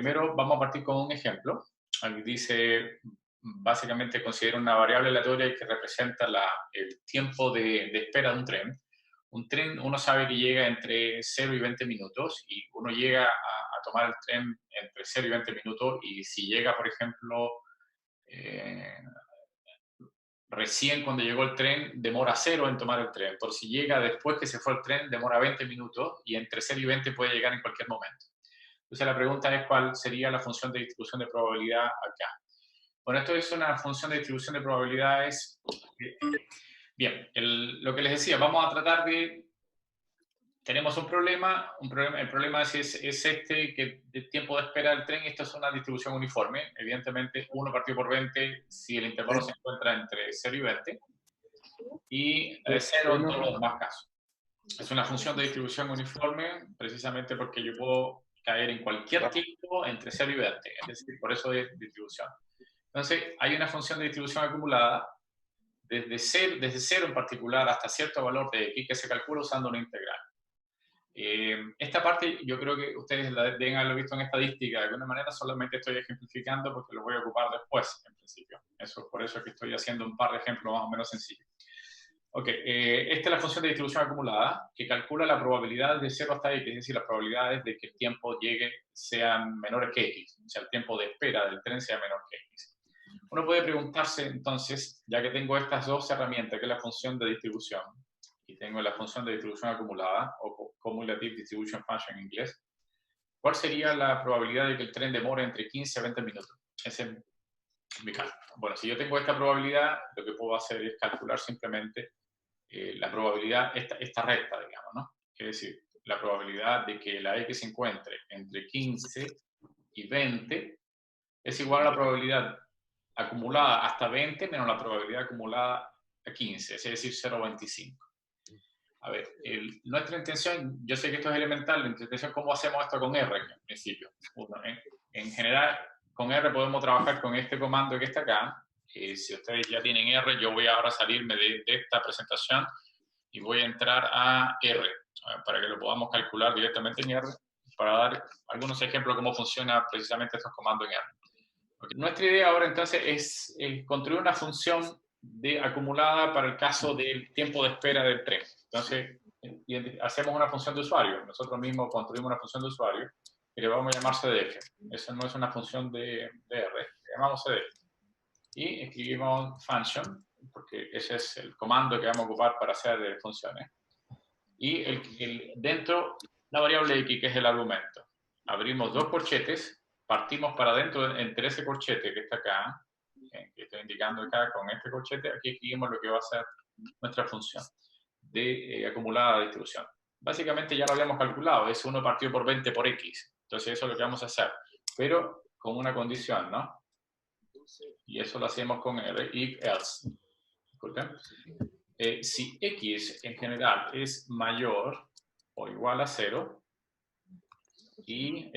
primero vamos a partir con un ejemplo. Aquí dice, básicamente considera una variable aleatoria que representa el tiempo de espera de un tren. Un tren, uno sabe que llega entre 0 y 20 minutos y uno llega a tomar el tren entre 0 y 20 minutos y si llega, por ejemplo, recién cuando llegó el tren, demora 0 en tomar el tren. Por si llega después que se fue el tren, demora 20 minutos y entre 0 y 20 puede llegar en cualquier momento. Entonces la pregunta es cuál sería la función de distribución de probabilidad acá. Bueno, esto es una función de distribución de probabilidades. Bien, lo que les decía, vamos a tratar de... Tenemos un problema, el problema es este, que el tiempo de espera del tren, esto es una distribución uniforme, evidentemente 1 partido por 20 si el intervalo se encuentra entre 0 y 20, y 0 en todos los demás casos. Es una función de distribución uniforme precisamente porque yo puedo caer en cualquier tiempo entre 0 y 20, es decir, por eso es distribución. Entonces, hay una función de distribución acumulada desde 0 en particular hasta cierto valor de x que se calcula usando una integral. Esta parte yo creo que ustedes la deben haberlo visto en estadística de alguna manera, solamente estoy ejemplificando porque lo voy a ocupar después, en principio. Por eso es que estoy haciendo un par de ejemplos más o menos sencillos. Ok, esta es la función de distribución acumulada que calcula la probabilidad de 0 hasta x, es decir, las probabilidades de que el tiempo llegue sean menores que x, o sea, el tiempo de espera del tren sea menor que x. Uno puede preguntarse entonces, ya que tengo estas dos herramientas, que es la función de distribución y tengo la función de distribución acumulada, o Cumulative Distribution Function en inglés, ¿cuál sería la probabilidad de que el tren demore entre 15 a 20 minutos? Ese es mi cálculo. Bueno, si yo tengo esta probabilidad, lo que puedo hacer es calcular simplemente la probabilidad, esta recta, digamos, ¿no? Es decir, la probabilidad de que la x se encuentre entre 15 y 20 es igual a la probabilidad acumulada hasta 20 menos la probabilidad acumulada a 15, es decir, 0,25. A ver, nuestra intención, yo sé que esto es elemental, nuestra intención, ¿cómo hacemos esto con R en principio? Bueno, en general, con R podemos trabajar con este comando que está acá. Si ustedes ya tienen R, yo voy ahora a salirme de esta presentación y voy a entrar a R, para que lo podamos calcular directamente en R, para dar algunos ejemplos de cómo funciona precisamente estos comandos en R. Okay. Nuestra idea ahora entonces es construir una función acumulada para el caso del tiempo de espera del tren. Entonces, hacemos una función de usuario. Nosotros mismos construimos una función de usuario y le vamos a llamar CDF. Esa no es una función de R, le llamamos CDF. Y escribimos function, porque ese es el comando que vamos a ocupar para hacer funciones. Y dentro, la variable x, que es el argumento. Abrimos dos corchetes, partimos para adentro entre ese corchete que está acá, que estoy indicando acá con este corchete, aquí escribimos lo que va a ser nuestra función de acumulada de distribución. Básicamente ya lo habíamos calculado, es 1 partido por 20 por x. Entonces eso es lo que vamos a hacer, pero con una condición, ¿no? Y eso lo hacemos con R, if else. Disculpen. Si x en general es mayor o igual a 0 y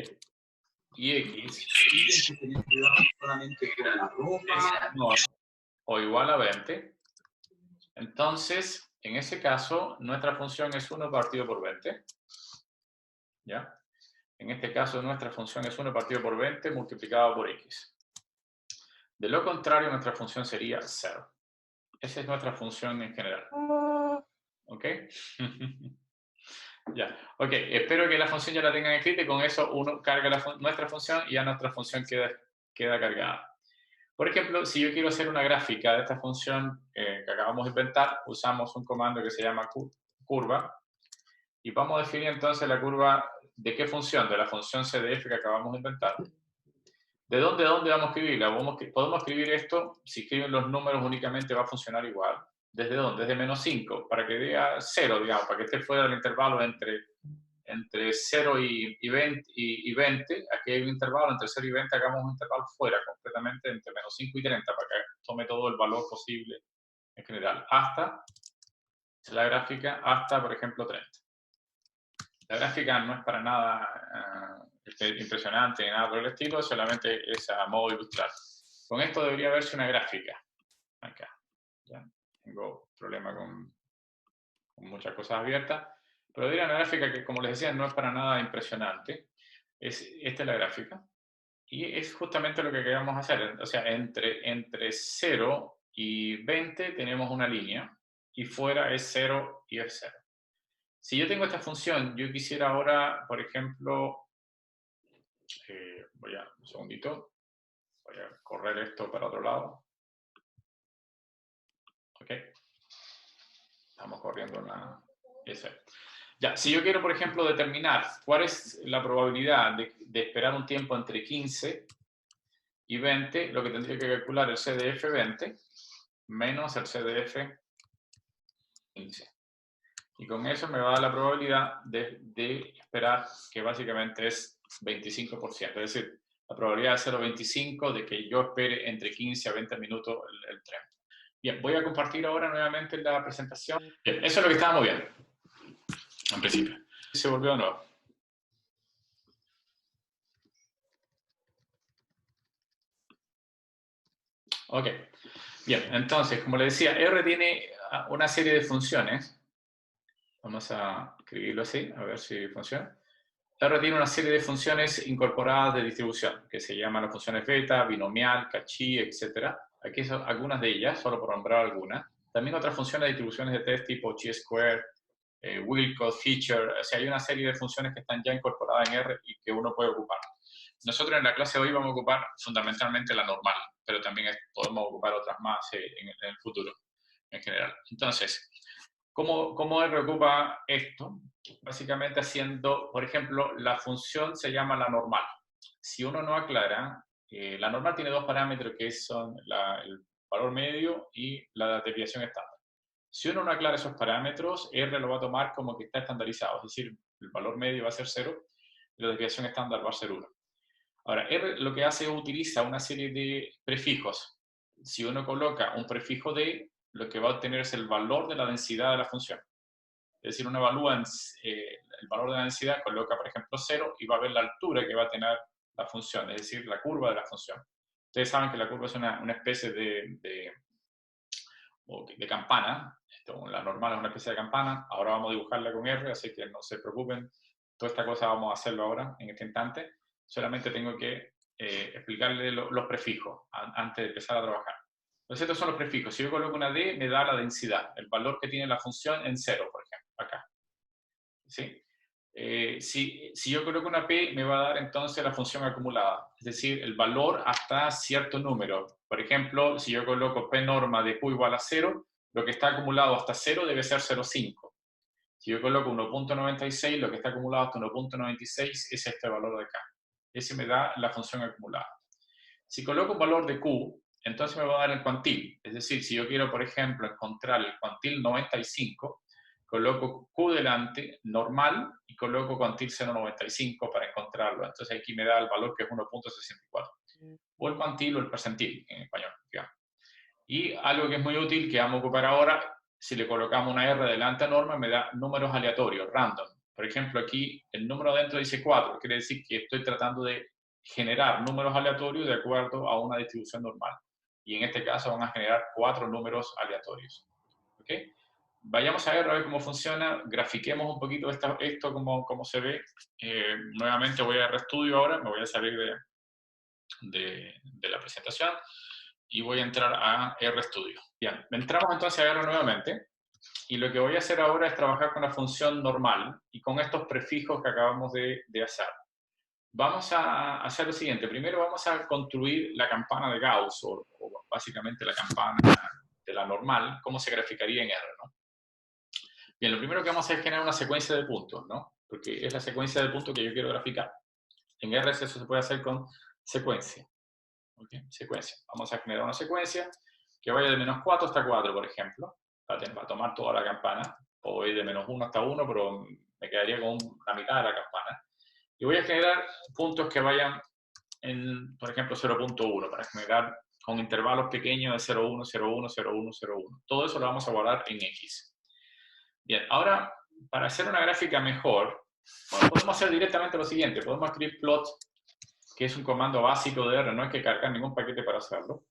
x es menor o igual a 20, entonces en ese caso nuestra función es 1 partido por 20. ¿Ya? En este caso nuestra función es 1 partido por 20 multiplicado por x. De lo contrario, nuestra función sería 0. Esa es nuestra función en general. ¿Ok? Ya. Ok, espero que la función ya la tengan escrita y con eso uno carga nuestra función y ya nuestra función queda cargada. Por ejemplo, si yo quiero hacer una gráfica de esta función que acabamos de inventar, usamos un comando que se llama curva y vamos a definir entonces la curva de qué función, de la función CDF que acabamos de inventar. ¿De dónde a dónde vamos a escribirla? Podemos escribir esto, si escriben los números únicamente va a funcionar igual. ¿Desde dónde? Desde menos 5, para que dé 0, digamos, para que esté fuera del intervalo entre 0 y 20. Aquí hay un intervalo entre 0 y 20, hagamos un intervalo fuera completamente entre menos 5 y 30, para que tome todo el valor posible en general, hasta la gráfica, hasta, por ejemplo, 30. La gráfica no es para nada impresionante ni nada por el estilo, solamente es a modo de ilustrar. Con esto debería verse una gráfica. Acá. ¿Ya? Tengo problema con muchas cosas abiertas. Pero debería una gráfica que, como les decía, no es para nada impresionante. Esta es la gráfica. Y es justamente lo que queremos hacer. O sea, entre 0 y 20 tenemos una línea, y fuera es 0 y es 0. Si yo tengo esta función, yo quisiera ahora, por ejemplo, un segundito, voy a correr esto para otro lado. Ok. Estamos corriendo una... Eso es. Ya, si yo quiero, por ejemplo, determinar cuál es la probabilidad de esperar un tiempo entre 15 y 20, lo que tendría que calcular el CDF 20 menos el CDF 15. Y con eso me va a dar la probabilidad de esperar, que básicamente es 25%. Es decir, la probabilidad de 0,25 de que yo espere entre 15 a 20 minutos el tren. Bien, voy a compartir ahora nuevamente la presentación. Bien, eso es lo que estábamos viendo, en principio. Se volvió de nuevo. Ok. Bien, entonces, como le decía, R tiene una serie de funciones. Vamos a escribirlo así, a ver si funciona. R tiene una serie de funciones incorporadas de distribución, que se llaman las funciones beta, binomial, cachí, etc. Aquí son algunas de ellas, solo por nombrar algunas. También otras funciones de distribuciones de test tipo chi-square, Wilcox, feature. O sea, hay una serie de funciones que están ya incorporadas en R y que uno puede ocupar. Nosotros en la clase de hoy vamos a ocupar fundamentalmente la normal, pero también podemos ocupar otras más en el futuro, en general. Entonces, ¿cómo R ocupa esto? Básicamente haciendo, por ejemplo, la función se llama la normal. Si uno no aclara, la normal tiene dos parámetros que son el valor medio y la desviación estándar. Si uno no aclara esos parámetros, R lo va a tomar como que está estandarizado, es decir, el valor medio va a ser 0 y la desviación estándar va a ser 1. Ahora, R lo que hace es utiliza una serie de prefijos. Si uno coloca un prefijo D, lo que va a obtener es el valor de la densidad de la función. Es decir, uno evalúa el valor de la densidad, coloca, por ejemplo, 0 y va a ver la altura que va a tener la función, es decir, la curva de la función. Ustedes saben que la curva es una especie de campana. La normal es una especie de campana. Ahora vamos a dibujarla con R, así que no se preocupen. Toda esta cosa vamos a hacerlo ahora, en este instante. Solamente tengo que explicarle los prefijos antes de empezar a trabajar. Entonces, estos son los prefijos. Si yo coloco una D, me da la densidad, el valor que tiene la función en 0, por ejemplo, acá. ¿Sí? Si yo coloco una P, me va a dar entonces la función acumulada, es decir, el valor hasta cierto número. Por ejemplo, si yo coloco P norma de Q igual a 0, lo que está acumulado hasta 0 debe ser 0,5. Si yo coloco 1.96, lo que está acumulado hasta 1.96 es este valor de acá. Ese me da la función acumulada. Si coloco un valor de Q, entonces me va a dar el cuantil. Es decir, si yo quiero, por ejemplo, encontrar el cuantil 95, coloco Q delante, normal, y coloco cuantil 0,95 para encontrarlo. Entonces aquí me da el valor que es 1.64. O el cuantil o el percentil en español, digamos. Y algo que es muy útil, que vamos a ocupar ahora, si le colocamos una R delante a norma, me da números aleatorios, random. Por ejemplo, aquí el número adentro dice 4, quiere decir que estoy tratando de generar números aleatorios de acuerdo a una distribución normal. Y en este caso van a generar 4 números aleatorios. ¿Ok? Vayamos a ver cómo funciona, grafiquemos un poquito esto como se ve. Nuevamente voy a RStudio ahora, me voy a salir de la presentación y voy a entrar a RStudio. Bien, entramos entonces a R nuevamente y lo que voy a hacer ahora es trabajar con la función normal y con estos prefijos que acabamos de hacer. Vamos a hacer lo siguiente. Primero vamos a construir la campana de Gauss, o básicamente la campana de la normal, cómo se graficaría en R, ¿no? Bien, lo primero que vamos a hacer es generar una secuencia de puntos, ¿no? Porque es la secuencia de puntos que yo quiero graficar. En R eso se puede hacer con secuencia. ¿Okay? Secuencia. Vamos a generar una secuencia que vaya de menos 4 hasta 4, por ejemplo. Va a tomar toda la campana. Puedo ir de menos 1 hasta 1, pero me quedaría con la mitad de la campana. Y voy a generar puntos que vayan en, por ejemplo, 0.1, para generar con intervalos pequeños de 0,1, 0,1, 0,1, 0,1. Todo eso lo vamos a guardar en X. Bien, ahora, para hacer una gráfica mejor, bueno, podemos hacer directamente lo siguiente. Podemos escribir plot, que es un comando básico de R, no hay que cargar ningún paquete para hacerlo.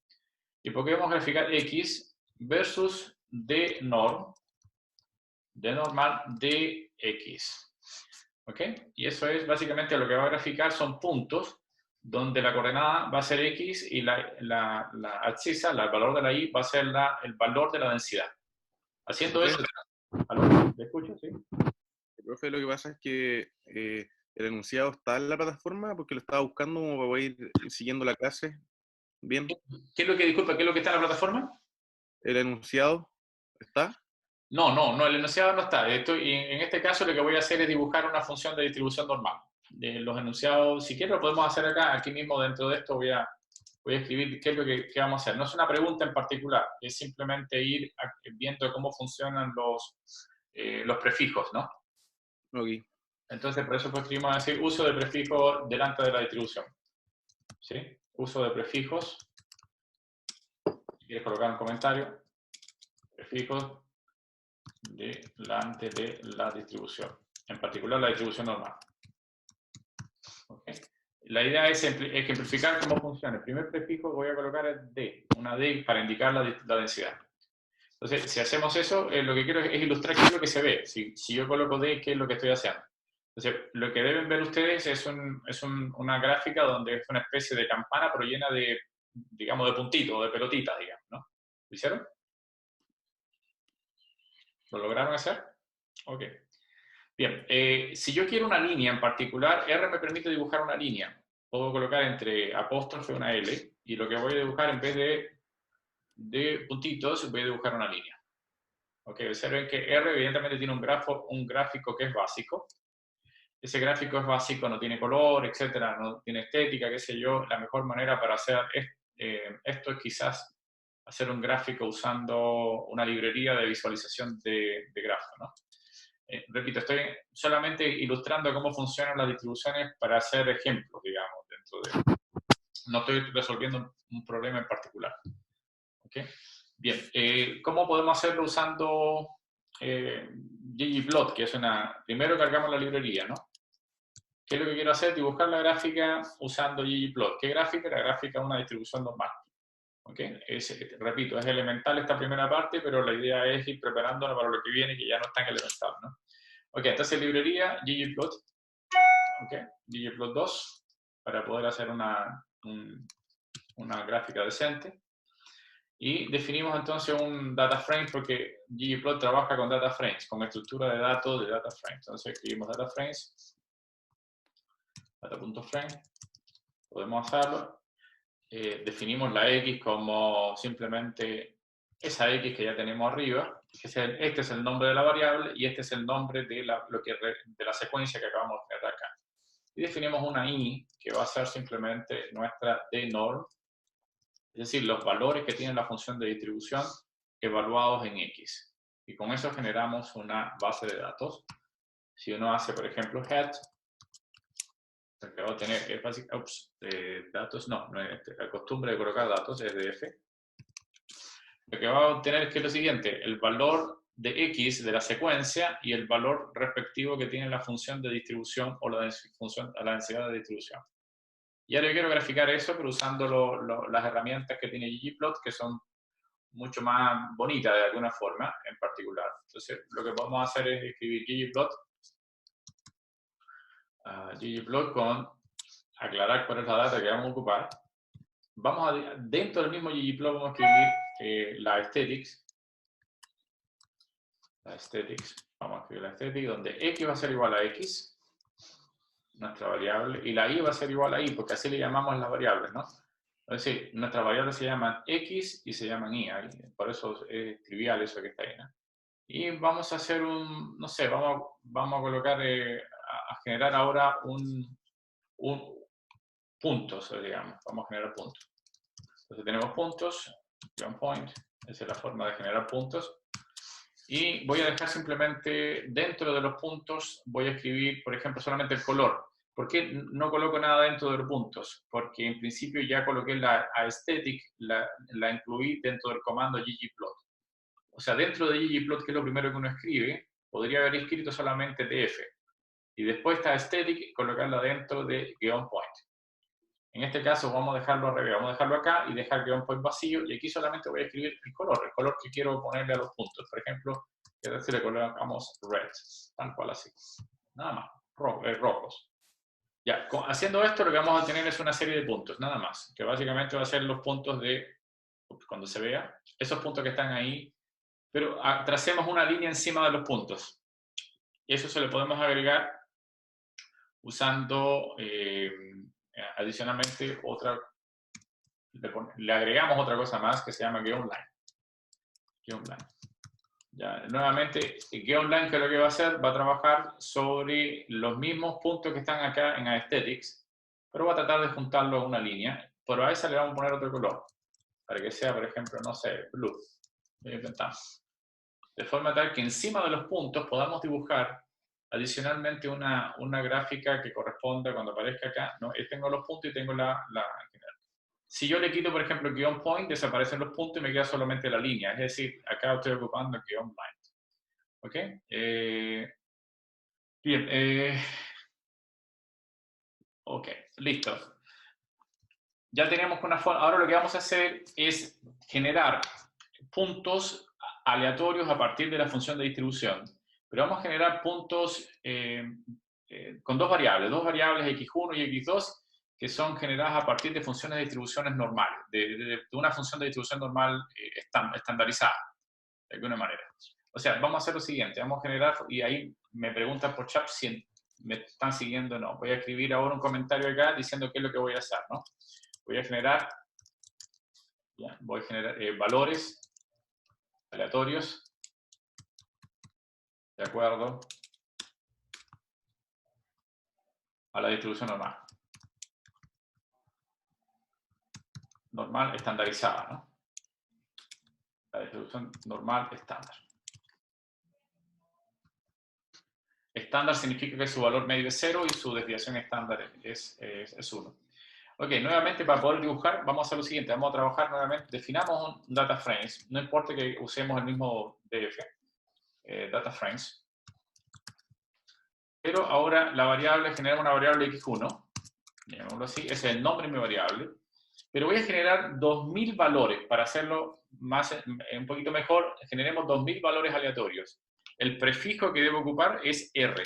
Y podemos graficar X versus D normal dx. ¿Ok? Y eso es básicamente lo que va a graficar, son puntos donde la coordenada va a ser X y la abscisa, el valor de la Y, va a ser el valor de la densidad. Haciendo Profe, eso, ¿aló? ¿Me escuchas? Sí. profe, lo que pasa es que el enunciado está en la plataforma porque lo estaba buscando como para poder ir siguiendo la clase. Bien, ¿Qué es lo que, disculpa, qué es lo que está en la plataforma? el enunciado está. No, el enunciado no está. Y en este caso lo que voy a hacer es dibujar una función de distribución normal. De los enunciados, si quieres lo podemos hacer acá, aquí mismo dentro de esto voy a escribir qué es lo que vamos a hacer. No es una pregunta en particular, es simplemente ir viendo cómo funcionan los prefijos, ¿no? Ok. Entonces, por eso pues escribimos decir uso de prefijos delante de la distribución. ¿Sí? Uso de prefijos. Si quieres colocar un comentario, prefijos delante de la distribución, en particular la distribución normal. ¿Okay? La idea es ejemplificar cómo funciona. El primer prefijo voy a colocar es D, una D para indicar la densidad. Entonces, si hacemos eso, lo que quiero es ilustrar qué es lo que se ve. Si yo coloco D, ¿qué es lo que estoy haciendo? Entonces, lo que deben ver ustedes es una gráfica donde es una especie de campana, pero llena de, digamos, de puntitos, de pelotitas, digamos, ¿no? ¿Lo hicieron? ¿Lo lograron hacer? Ok. Bien, si yo quiero una línea en particular, R me permite dibujar una línea. Puedo colocar entre apóstrofe una L, y lo que voy a dibujar en vez de puntitos, voy a dibujar una línea. Ok, observen que R evidentemente tiene un gráfico que es básico. Ese gráfico es básico, no tiene color, etcétera, no tiene estética, qué sé yo. La mejor manera para hacer esto es quizás hacer un gráfico usando una librería de visualización de grafos, ¿no? Repito, estoy solamente ilustrando cómo funcionan las distribuciones para hacer ejemplos, digamos, no estoy resolviendo un problema en particular. ¿Okay? Bien, ¿cómo podemos hacerlo usando ggplot? Que es primero cargamos la librería, ¿no? ¿Qué es lo que quiero hacer? Dibujar la gráfica usando ggplot. ¿Qué gráfica? La gráfica de una distribución normal. ¿Okay? Repito, es elemental esta primera parte, pero la idea es ir preparándola para lo que viene, que ya no es tan elemental, ¿no? Ok, entonces librería ggplot, ok, ggplot 2, para poder hacer una gráfica decente. Y definimos entonces un data frame porque ggplot trabaja con data frames, con estructura de datos de data frames. Entonces escribimos data frames, data.frame, podemos hacerlo. Definimos la X como simplemente esa X que ya tenemos arriba. Este es el nombre de la variable y este es el nombre de la secuencia que acabamos de crear acá. Y definimos una I que va a ser simplemente nuestra dnorm, es decir, los valores que tiene la función de distribución evaluados en X. Y con eso generamos una base de datos. Si uno hace, por ejemplo, head, lo que va a tener es datos, no es la costumbre de colocar datos, es de F. Lo que va a obtener es que es lo siguiente, el valor de X de la secuencia y el valor respectivo que tiene la función de distribución o la densidad de distribución. Y ahora yo quiero graficar eso, pero usando las herramientas que tiene ggplot, que son mucho más bonitas de alguna forma en particular. Entonces, lo que vamos a hacer es escribir ggplot con aclarar cuál es la data que vamos a ocupar. Dentro del mismo ggplot vamos a escribir la aesthetics. Vamos a escribir la aesthetic, donde x va a ser igual a x, nuestra variable, y la y va a ser igual a y, porque así le llamamos las variables, ¿no? Es decir, nuestras variables se llaman x y se llaman y, por eso es trivial eso que está ahí, ¿no? Y vamos a hacer no sé, vamos a colocar, a generar ahora puntos, digamos, vamos a generar puntos. Entonces tenemos puntos, point, esa es la forma de generar puntos. Y voy a dejar simplemente dentro de los puntos, voy a escribir, por ejemplo, solamente el color. ¿Por qué no coloco nada dentro de los puntos? Porque en principio ya coloqué la aesthetic, la incluí dentro del comando ggplot. O sea, dentro de ggplot, que es lo primero que uno escribe, podría haber escrito solamente df. Y después esta aesthetic, colocarla dentro de point. En este caso vamos a dejarlo al revés, vamos a dejarlo acá y dejar point vacío, y aquí solamente voy a escribir el color que quiero ponerle a los puntos. Por ejemplo, si le colocamos red, tal cual así. Nada más, rojos. Ya, haciendo esto lo que vamos a tener es una serie de puntos, nada más, que básicamente va a ser los puntos de, cuando se vea, esos puntos que están ahí, pero tracemos una línea encima de los puntos. Y eso se le podemos agregar usando adicionalmente le agregamos otra cosa más que se llama GetOnline. Ya, nuevamente, GetOnline, que lo que va a hacer, va a trabajar sobre los mismos puntos que están acá en Aesthetics, pero va a tratar de juntarlo a una línea, pero a esa le vamos a poner otro color, para que sea, por ejemplo, no sé, blue. Lo inventamos. De forma tal que encima de los puntos podamos dibujar adicionalmente una gráfica que corresponda cuando aparezca acá, ¿no? Tengo los puntos y tengo la Si yo le quito, por ejemplo, guión point, desaparecen los puntos y me queda solamente la línea. Es decir, acá estoy ocupando guión line. ¿Ok? Bien. Ok, listo. Ya tenemos una forma. Ahora lo que vamos a hacer es generar puntos aleatorios a partir de la función de distribución. Pero vamos a generar puntos con dos variables x1 y x2, que son generadas a partir de funciones de distribuciones normales, de una función de distribución normal estandarizada, de alguna manera. O sea, vamos a hacer lo siguiente, vamos a generar, y ahí me preguntan por chat si me están siguiendo o no. Voy a escribir ahora un comentario acá diciendo qué es lo que voy a hacer, ¿no? Voy a generar, voy a generar valores aleatorios, de acuerdo a la distribución normal. Normal estandarizada, ¿no? La distribución normal estándar. Estándar significa que su valor medio es 0 y su desviación estándar es 1. Ok, nuevamente para poder dibujar, vamos a hacer lo siguiente. Vamos a trabajar nuevamente, definamos un data frames, no importa que usemos el mismo DF, data frames. Pero ahora la variable, generamos una variable x1, llamémoslo así, ese es el nombre de mi variable. Pero voy a generar 2000 valores. Para hacerlo un poquito mejor, generemos 2000 valores aleatorios. El prefijo que debo ocupar es R.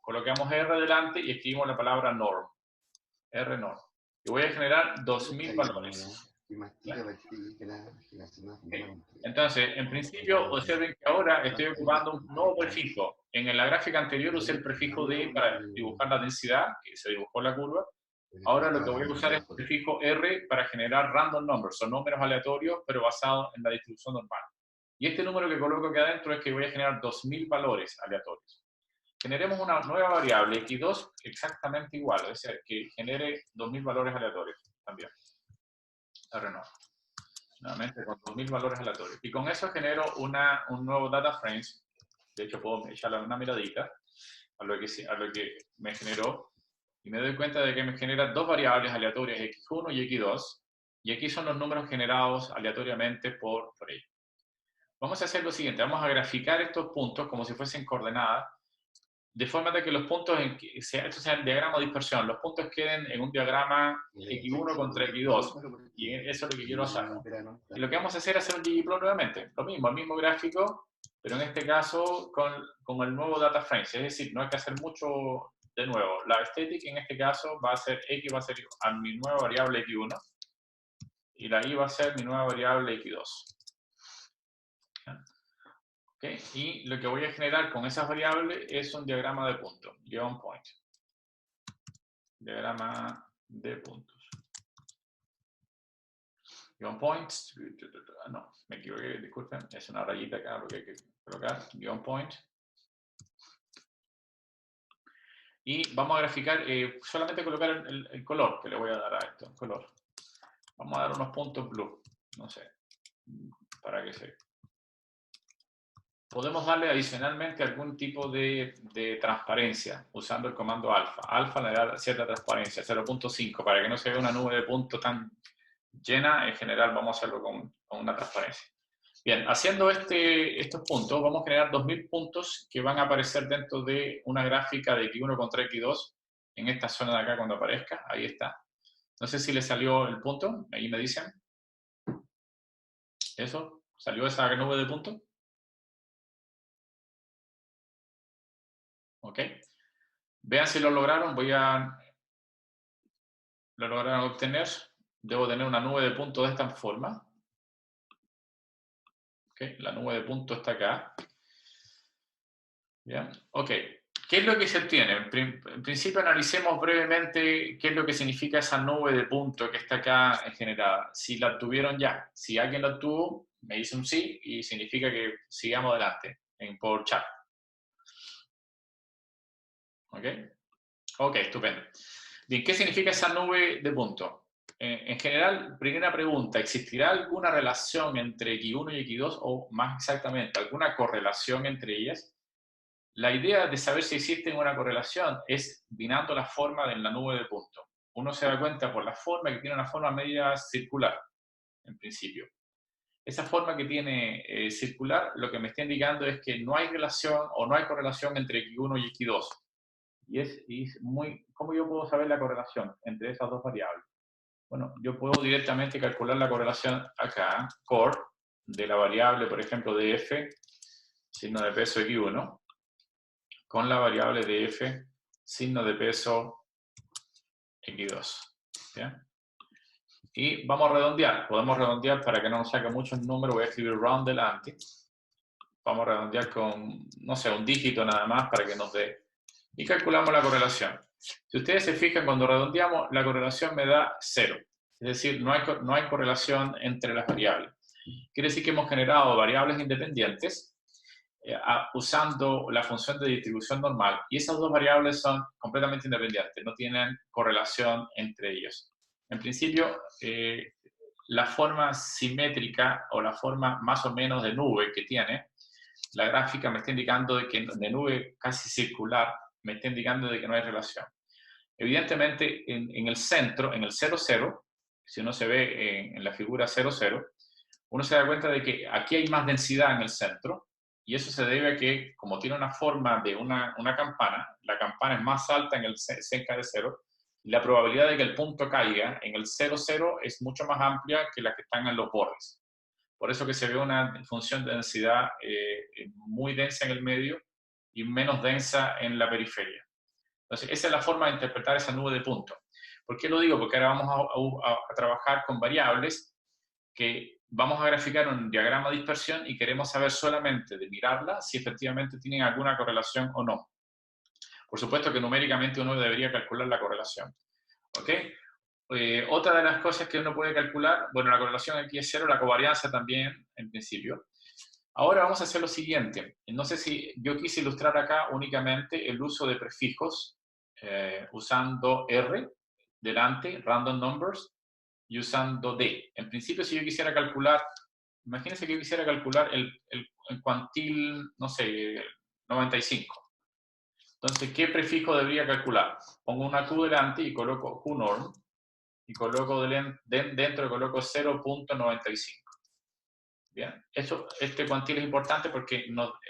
Colocamos R delante y escribimos la palabra norm. R norm. Y voy a generar 2000 valores. Entonces, en principio, observen que ahora estoy ocupando un nuevo prefijo. En la gráfica anterior usé el prefijo D para dibujar la densidad, que se dibujó la curva. Ahora lo que voy a usar es el prefijo R para generar random numbers, son números aleatorios, pero basados en la distribución normal. Y este número que coloco aquí adentro es que voy a generar 2000 valores aleatorios. Generemos una nueva variable, x2, exactamente igual, es decir, que genere 2000 valores aleatorios también. R no. Nuevamente con 2000 valores aleatorios. Y con eso genero un nuevo data frames. De hecho, puedo echarle una miradita a lo que me generó. Y me doy cuenta de que me genera dos variables aleatorias, x1 y x2, y aquí son los números generados aleatoriamente por ello. Vamos a hacer lo siguiente, vamos a graficar estos puntos como si fuesen coordenadas, de forma de que los puntos, esto sea el diagrama de dispersión, los puntos queden en un diagrama x1 contra x2, y eso es lo que quiero hacer. Y lo que vamos a hacer es hacer un ggplot nuevamente, lo mismo, el mismo gráfico, pero en este caso con el nuevo data frame, es decir, no hay que hacer mucho. De nuevo, la aesthetic en este caso va a ser x va a ser a mi nueva variable x1 y la y va a ser mi nueva variable x2. ¿Okay? Y lo que voy a generar con esas variables es un diagrama de puntos, guión point. Diagrama de puntos. Guión points, no, me equivoqué, disculpen, es una rayita acá lo que hay que colocar, guión point. Y vamos a graficar, solamente colocar el color que le voy a dar a esto, color. Vamos a dar unos puntos blue, no sé, para que se... Podemos darle adicionalmente algún tipo de transparencia usando el comando alfa. Alfa le da cierta transparencia, 0.5, para que no se vea una nube de puntos tan llena. En general vamos a hacerlo con una transparencia. Bien, haciendo estos puntos, vamos a generar 2000 puntos que van a aparecer dentro de una gráfica de x1 contra x2 en esta zona de acá cuando aparezca. Ahí está. No sé si le salió el punto. Ahí me dicen. ¿Eso? ¿Salió esa nube de puntos? ¿Ok? Vean si lo lograron. Voy a lo lograron obtener. Debo tener una nube de puntos de esta forma. Okay, la nube de puntos está acá. Bien, ok. ¿Qué es lo que se obtiene? En principio analicemos brevemente qué es lo que significa esa nube de puntos que está acá generada. Si la tuvieron ya, si alguien la tuvo, me dice un sí y significa que sigamos adelante por chat. ¿Ok? Ok, estupendo. Bien, ¿qué significa esa nube de puntos? En general, primera pregunta, ¿existirá alguna relación entre X1 y X2 o más exactamente, alguna correlación entre ellas? La idea de saber si existe una correlación es vinando la forma de la nube de puntos. Uno se da cuenta por la forma que tiene una forma media circular, en principio. Esa forma que tiene circular, lo que me está indicando es que no hay relación o no hay correlación entre X1 y X2. Y es muy, ¿cómo yo puedo saber la correlación entre esas dos variables? Bueno, yo puedo directamente calcular la correlación acá, core, de la variable, por ejemplo, de f, signo de peso X1, con la variable de f, signo de peso X2. ¿Bien? Y vamos a redondear. Podemos redondear para que no nos saque muchos números. Voy a escribir round delante. Vamos a redondear con, no sé, un dígito nada más para que nos dé. Y calculamos la correlación. Si ustedes se fijan, cuando redondeamos, la correlación me da 0. Es decir, no hay correlación entre las variables. Quiere decir que hemos generado variables independientes usando la función de distribución normal. Y esas dos variables son completamente independientes, no tienen correlación entre ellos. En principio, la forma simétrica o la forma más o menos de nube que tiene, la gráfica me está indicando de que de nube casi circular, me está indicando de que no hay relación. Evidentemente, en el centro, en el 0, 0, si uno se ve en la figura 0, 0, uno se da cuenta de que aquí hay más densidad en el centro, y eso se debe a que, como tiene una forma de una campana, la campana es más alta en el cerca de 0, y la probabilidad de que el punto caiga en el 0, 0 es mucho más amplia que la que están en los bordes. Por eso que se ve una función de densidad muy densa en el medio y menos densa en la periferia. Entonces, esa es la forma de interpretar esa nube de puntos. ¿Por qué lo digo? Porque ahora vamos a trabajar con variables que vamos a graficar un diagrama de dispersión y queremos saber solamente de mirarla si efectivamente tienen alguna correlación o no. Por supuesto que numéricamente uno debería calcular la correlación. ¿Ok? Otra de las cosas que uno puede calcular, bueno, la correlación aquí es 0, la covarianza también, en principio. Ahora vamos a hacer lo siguiente. No sé si yo quise ilustrar acá únicamente el uso de prefijos usando R delante, random numbers, y usando D. En principio, si yo quisiera calcular, imagínense que yo quisiera calcular el cuantil, no sé, 95. Entonces, ¿qué prefijo debería calcular? Pongo una Q delante y coloco QNorm, y coloco dentro coloco 0.95. Bien, este cuantil es importante porque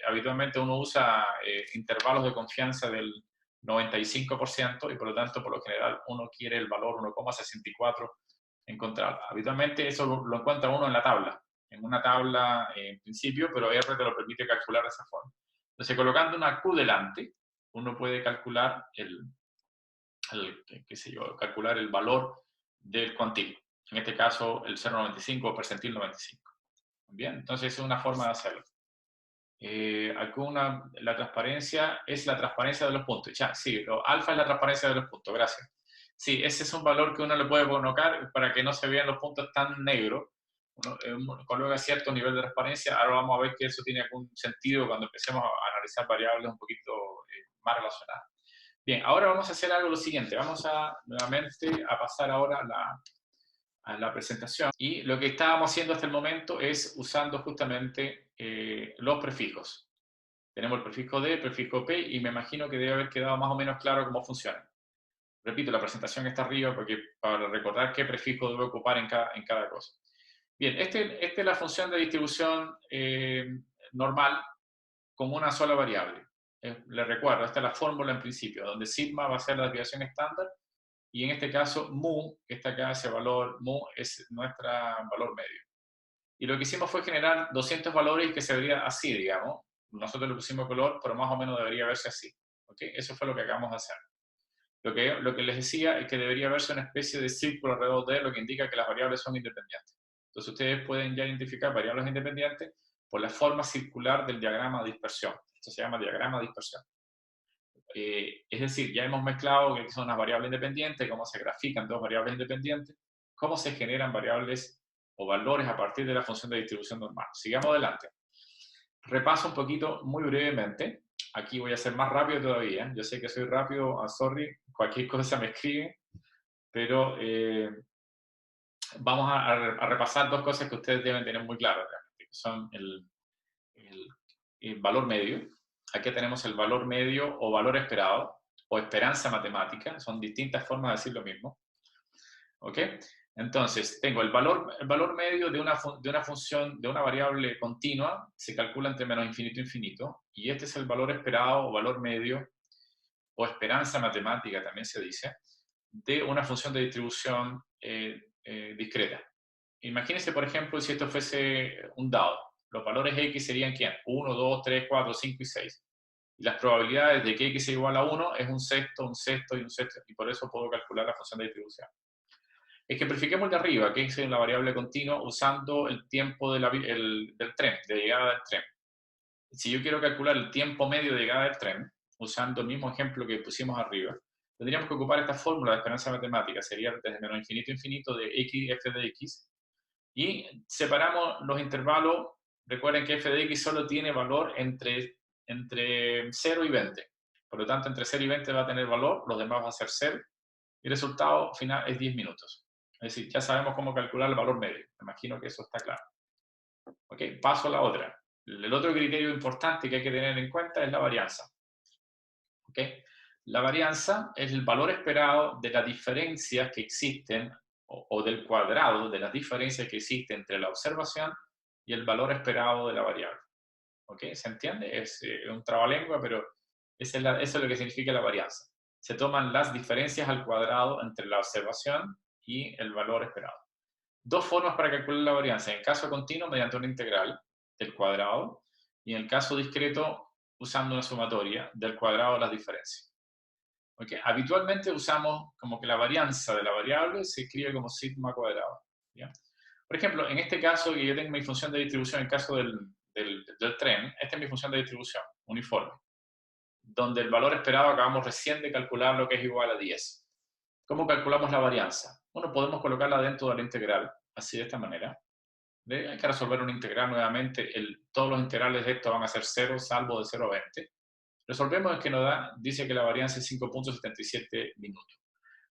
habitualmente uno usa intervalos de confianza del 95% y por lo tanto, por lo general, uno quiere el valor 1,64 encontrar. Habitualmente eso lo encuentra uno en la tabla, en una tabla en principio, pero R te lo permite calcular de esa forma. Entonces, colocando una Q delante, uno puede calcular qué sé yo, calcular el valor del cuantil. En este caso, el 0,95 o percentil 95. Bien, entonces es una forma de hacerlo. Aquí la transparencia es la transparencia de los puntos. Ya, sí, alfa es la transparencia de los puntos, gracias. Sí, ese es un valor que uno le puede colocar para que no se vean los puntos tan negros. Uno coloca cierto nivel de transparencia. Ahora vamos a ver que eso tiene algún sentido cuando empecemos a analizar variables un poquito más relacionadas. Bien, ahora vamos a hacer algo lo siguiente. Vamos nuevamente a pasar ahora a la presentación. Y lo que estábamos haciendo hasta el momento es usando justamente los prefijos. Tenemos el prefijo D, el prefijo P, y me imagino que debe haber quedado más o menos claro cómo funciona. Repito, la presentación está arriba para recordar qué prefijo debo ocupar en cada cosa. Bien, esta es la función de distribución normal con una sola variable. Les recuerdo, esta es la fórmula en principio, donde sigma va a ser la desviación estándar, y en este caso mu, que está acá, ese valor mu es nuestro valor medio. Y lo que hicimos fue generar 200 valores que se vería así, digamos. Nosotros le pusimos color, pero más o menos debería verse así. ¿Okay? Eso fue lo que acabamos de hacer. Lo que les decía es que debería verse una especie de círculo alrededor de él, lo que indica que las variables son independientes. Entonces ustedes pueden ya identificar variables independientes por la forma circular del diagrama de dispersión. Esto se llama diagrama de dispersión. Es decir, ya hemos mezclado qué son las variables independientes, cómo se grafican dos variables independientes, cómo se generan variables o valores a partir de la función de distribución normal. Sigamos adelante. Repaso un poquito, muy brevemente. Aquí voy a ser más rápido todavía. Yo sé que soy rápido, sorry, cualquier cosa me escribe, pero vamos a repasar dos cosas que ustedes deben tener muy claras, que son el valor medio. Aquí tenemos el valor medio o valor esperado, o esperanza matemática, son distintas formas de decir lo mismo. ¿Ok? Entonces, tengo el valor medio de una función, de una variable continua, se calcula entre menos infinito e infinito, y este es el valor esperado o valor medio, o esperanza matemática también se dice, de una función de distribución discreta. Imagínense, por ejemplo, si esto fuese un dado. Los valores x serían ¿quién? 1, 2, 3, 4, 5 y 6. Y las probabilidades de que x sea igual a 1 es un sexto, un sexto y un sexto, y por eso puedo calcular la función de distribución. Ejemplifiquemos de arriba, que es la variable continua, usando el tiempo del tren, de llegada del tren. Si yo quiero calcular el tiempo medio de llegada del tren, usando el mismo ejemplo que pusimos arriba, tendríamos que ocupar esta fórmula de esperanza matemática, sería desde menos infinito a infinito de x f de x, y separamos los intervalos. Recuerden que f de x solo tiene valor entre 0 y 20. Por lo tanto, entre 0 y 20 va a tener valor, los demás va a ser 0, y el resultado final es 10 minutos. Es decir, ya sabemos cómo calcular el valor medio. Me imagino que eso está claro. Ok, paso a la otra. El otro criterio importante que hay que tener en cuenta es la varianza. Ok, la varianza es el valor esperado de las diferencias que existen, o del cuadrado de las diferencias que existen entre la observación y el valor esperado de la variable. ¿Ok? ¿Se entiende? Es un trabalengua, pero eso es lo que significa la varianza. Se toman las diferencias al cuadrado entre la observación y el valor esperado. Dos formas para calcular la varianza. En el caso continuo, mediante una integral del cuadrado, y en el caso discreto, usando una sumatoria del cuadrado de las diferencias. ¿Okay? Habitualmente usamos como que la varianza de la variable se escribe como sigma cuadrado. ¿Ya? Por ejemplo, en este caso, que yo tengo mi función de distribución, en el caso del tren, esta es mi función de distribución, uniforme, donde el valor esperado acabamos recién de calcular lo que es igual a 10. ¿Cómo calculamos la varianza? Bueno, podemos colocarla dentro de la integral, así de esta manera. Hay que resolver una integral nuevamente, todos los integrales de esto van a ser 0, salvo de 0 a 20. Resolvemos el que nos da, dice que la varianza es 5.77 minutos.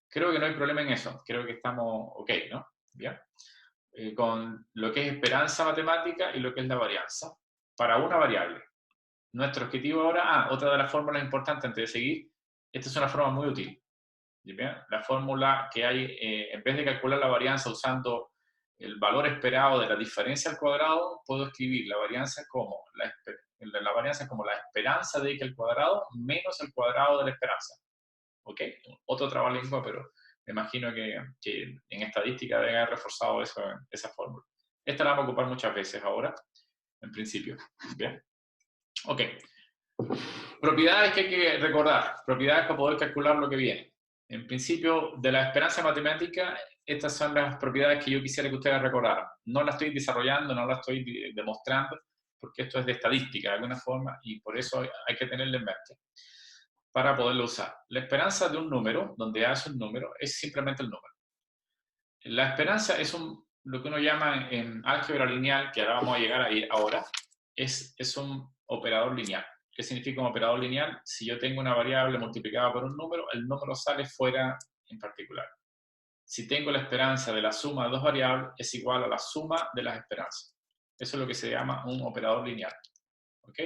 Creo que no hay problema en eso, creo que estamos ok, ¿no? ¿Bien? Con lo que es esperanza matemática y lo que es la varianza, para una variable. Nuestro objetivo ahora, otra de las fórmulas importantes antes de seguir, esta es una forma muy útil. ¿Bien? La fórmula que hay, en vez de calcular la varianza usando el valor esperado de la diferencia al cuadrado, puedo escribir la varianza como la esperanza de x al cuadrado menos el cuadrado de la esperanza. ¿Ok? Otro trabalengua, pero me imagino que en estadística deben haber reforzado esa fórmula. Esta la vamos a ocupar muchas veces ahora, en principio. ¿Bien? Ok. Propiedades que hay que recordar. Propiedades para poder calcular lo que viene. En principio, de la esperanza matemática, estas son las propiedades que yo quisiera que ustedes recordaran. No las estoy desarrollando, no las estoy demostrando, porque esto es de estadística de alguna forma, y por eso hay que tenerlo en mente para poderlo usar. La esperanza de un número, donde A es un número, es simplemente el número. La esperanza es lo que uno llama en álgebra lineal, que ahora vamos a llegar ahí ahora, es un operador lineal. ¿Qué significa un operador lineal? Si yo tengo una variable multiplicada por un número, el número sale fuera en particular. Si tengo la esperanza de la suma de dos variables, es igual a la suma de las esperanzas. Eso es lo que se llama un operador lineal. ¿Ok?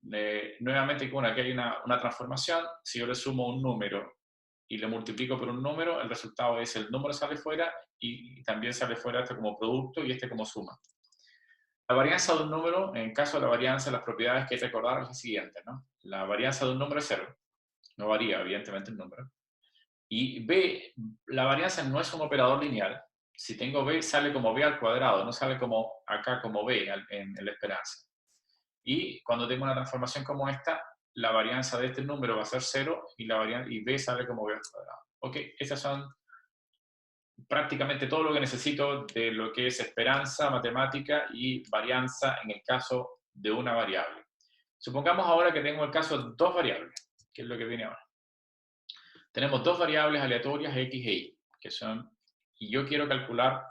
Nuevamente, aquí hay una transformación. Si yo le sumo un número y le multiplico por un número, el resultado es el número sale fuera y también sale fuera este como producto y este como suma. La varianza de un número, en caso de la varianza, las propiedades que hay que recordar es la siguiente, ¿no? La varianza de un número es 0, no varía evidentemente el número. Y b, la varianza no es un operador lineal. Si tengo b, sale como b al cuadrado, no sale como acá como b en la esperanza. Y cuando tengo una transformación como esta, la varianza de este número va a ser 0 y b sale como b al cuadrado. Ok, esas son prácticamente todo lo que necesito de lo que es esperanza matemática y varianza en el caso de una variable. Supongamos ahora que tengo el caso de dos variables, que es lo que viene ahora. Tenemos dos variables aleatorias x e y, y yo quiero calcular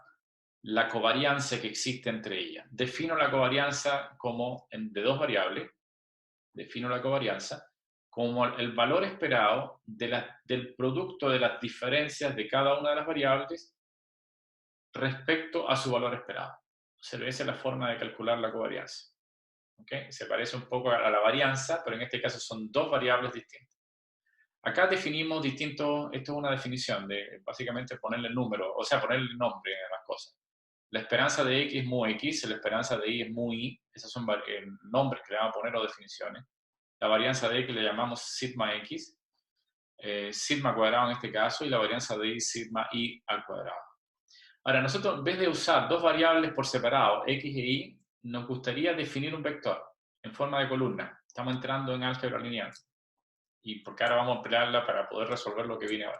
la covarianza que existe entre ellas. Defino la covarianza como de dos variables, defino la covarianza como el valor esperado del producto de las diferencias de cada una de las variables respecto a su valor esperado. Esa es la forma de calcular la covarianza. ¿Okay? Se parece un poco a la varianza, pero en este caso son dos variables distintas. Acá definimos distintos, esto es una definición de básicamente ponerle el número, o sea, ponerle nombre a las cosas. La esperanza de x es mu x, la esperanza de y es mu y, esos son nombres que le vamos a poner o definiciones. La varianza de x le llamamos sigma x, sigma cuadrado en este caso, y la varianza de y sigma y al cuadrado. Ahora, nosotros en vez de usar dos variables por separado, x e y, nos gustaría definir un vector en forma de columna. Estamos entrando en álgebra lineal. Y porque ahora vamos a emplearla para poder resolver lo que viene ahora.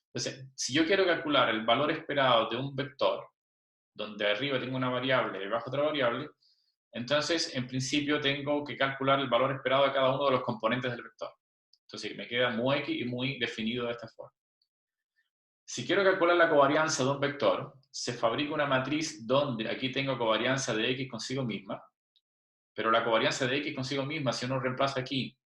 Entonces, si yo quiero calcular el valor esperado de un vector, donde arriba tengo una variable y abajo otra variable, entonces, en principio, tengo que calcular el valor esperado de cada uno de los componentes del vector. Entonces, me queda mu x y mu y definido de esta forma. Si quiero calcular la covarianza de un vector, se fabrica una matriz donde aquí tengo covarianza de x consigo misma, pero la covarianza de x consigo misma, si uno reemplaza aquí,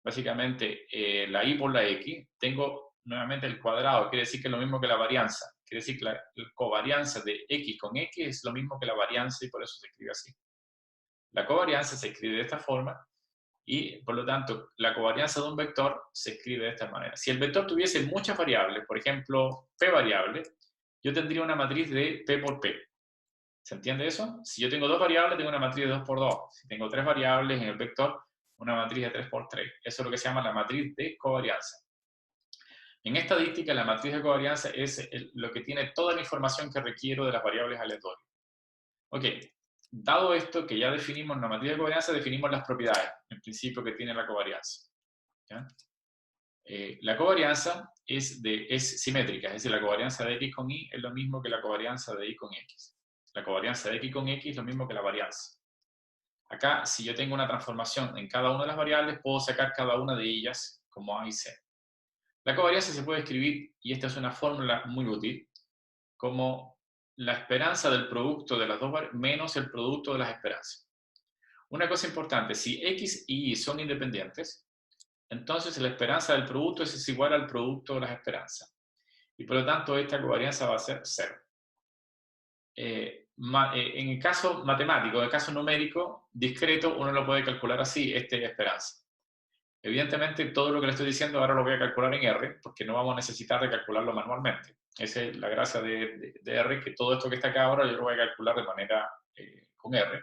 básicamente la y por la x, tengo nuevamente el cuadrado, quiere decir que es lo mismo que la varianza. Quiere decir que la covarianza de x con x es lo mismo que la varianza y por eso se escribe así. La covarianza se escribe de esta forma y, por lo tanto, la covarianza de un vector se escribe de esta manera. Si el vector tuviese muchas variables, por ejemplo, p variables, yo tendría una matriz de p por p. ¿Se entiende eso? Si yo tengo dos variables, tengo una matriz de 2 por 2. Si tengo tres variables en el vector, una matriz de 3 por 3. Eso es lo que se llama la matriz de covarianza. En estadística, la matriz de covarianza es lo que tiene toda la información que requiero de las variables aleatorias. Ok, dado esto que ya definimos en la matriz de covarianza, definimos las propiedades, en principio, que tiene la covarianza. La covarianza es simétrica, es decir, la covarianza de x con y es lo mismo que la covarianza de y con x. La covarianza de x con x es lo mismo que la varianza. Acá, si yo tengo una transformación en cada una de las variables, puedo sacar cada una de ellas como a y c. La covarianza se puede escribir, y esta es una fórmula muy útil, como la esperanza del producto de las dos variables menos el producto de las esperanzas. Una cosa importante, si x y y son independientes, entonces la esperanza del producto es igual al producto de las esperanzas. Y por lo tanto, esta covarianza va a ser 0. En el caso matemático, en el caso numérico, discreto, uno lo puede calcular así, este es esperanza. Evidentemente, todo lo que le estoy diciendo ahora lo voy a calcular en R, porque no vamos a necesitar de calcularlo manualmente. Esa es la gracia de R, que todo esto que está acá ahora yo lo voy a calcular de manera con R.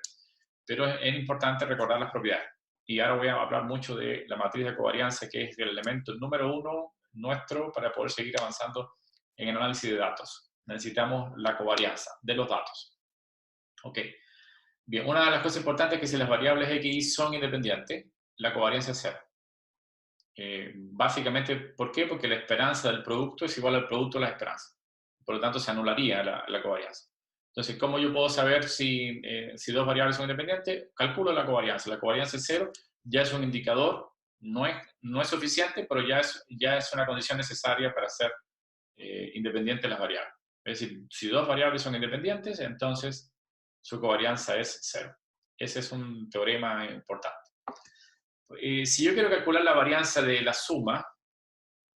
Pero es importante recordar las propiedades. Y ahora voy a hablar mucho de la matriz de covarianza, que es el elemento número 1 nuestro para poder seguir avanzando en el análisis de datos. Necesitamos la covarianza de los datos. Ok. Bien, una de las cosas importantes es que si las variables x y y son independientes, la covarianza es 0. Básicamente, ¿por qué? Porque la esperanza del producto es igual al producto de las esperanzas. Por lo tanto, se anularía la covarianza. Entonces, ¿cómo yo puedo saber si dos variables son independientes? Calculo la covarianza. La covarianza es 0, ya es un indicador, no es suficiente, pero ya es una condición necesaria para ser independientes las variables. Es decir, si dos variables son independientes, entonces su covarianza es 0. Ese es un teorema importante. Si yo quiero calcular la varianza de la suma,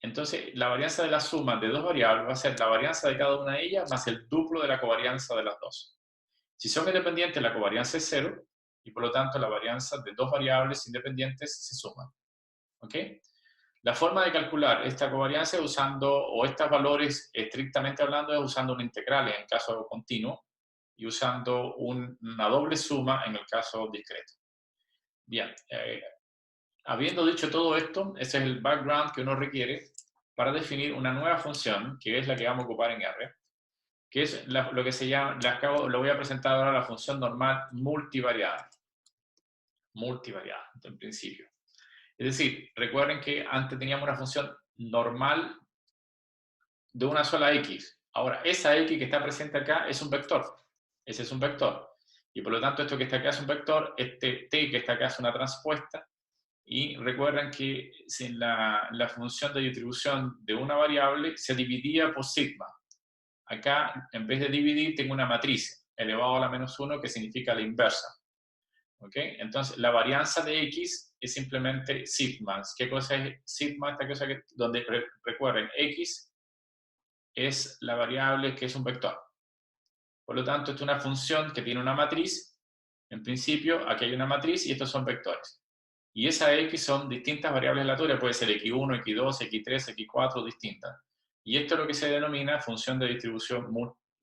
entonces la varianza de la suma de dos variables va a ser la varianza de cada una de ellas más el duplo de la covarianza de las dos. Si son independientes, la covarianza es 0 y por lo tanto la varianza de dos variables independientes se suman. ¿Ok? La forma de calcular esta covarianza usando, o estos valores estrictamente hablando, es usando una integral en el caso continuo y usando una doble suma en el caso discreto. Bien, habiendo dicho todo esto, ese es el background que uno requiere para definir una nueva función, que es la que vamos a ocupar en R, que es lo que se llama, lo voy a presentar ahora, la función normal multivariada. Multivariada, en principio. Es decir, recuerden que antes teníamos una función normal de una sola x. Ahora, esa x que está presente acá es un vector. Ese es un vector. Y por lo tanto, esto que está acá es un vector, este t que está acá es una transpuesta. Y recuerden que si la función de distribución de una variable se dividía por sigma. Acá, en vez de dividir, tengo una matriz elevado a la menos 1 que significa la inversa. ¿Ok? Entonces, la varianza de x es simplemente sigma. ¿Qué cosa es sigma? Esta cosa que, donde, recuerden, x es la variable que es un vector. Por lo tanto, esto es una función que tiene una matriz. En principio, aquí hay una matriz y estos son vectores. Y esa x son distintas variables aleatorias, puede ser x1, x2, x3, x4, distintas. Y esto es lo que se denomina función de distribución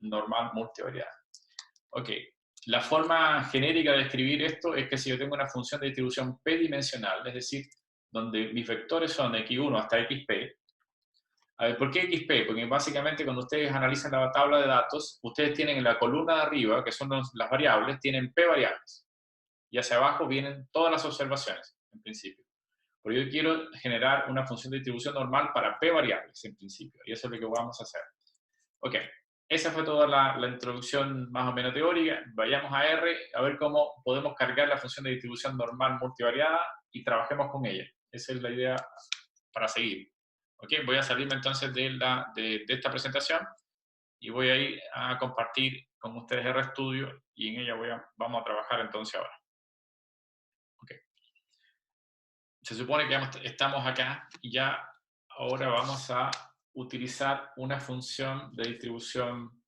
normal multivariada. Ok, la forma genérica de escribir esto es que si yo tengo una función de distribución p-dimensional, es decir, donde mis vectores son x1 hasta xp. A ver, ¿por qué XP? Porque básicamente cuando ustedes analizan la tabla de datos, ustedes tienen en la columna de arriba, que son las variables, tienen P variables. Y hacia abajo vienen todas las observaciones, en principio. Pero yo quiero generar una función de distribución normal para P variables, en principio. Y eso es lo que vamos a hacer. Ok, esa fue toda la introducción más o menos teórica. Vayamos a R, a ver cómo podemos cargar la función de distribución normal multivariada y trabajemos con ella. Esa es la idea para seguir. Ok, voy a salirme entonces de esta presentación y voy a ir a compartir con ustedes RStudio y en ella vamos a trabajar entonces ahora. Okay. Se supone que estamos acá y ya ahora vamos a utilizar una función de distribución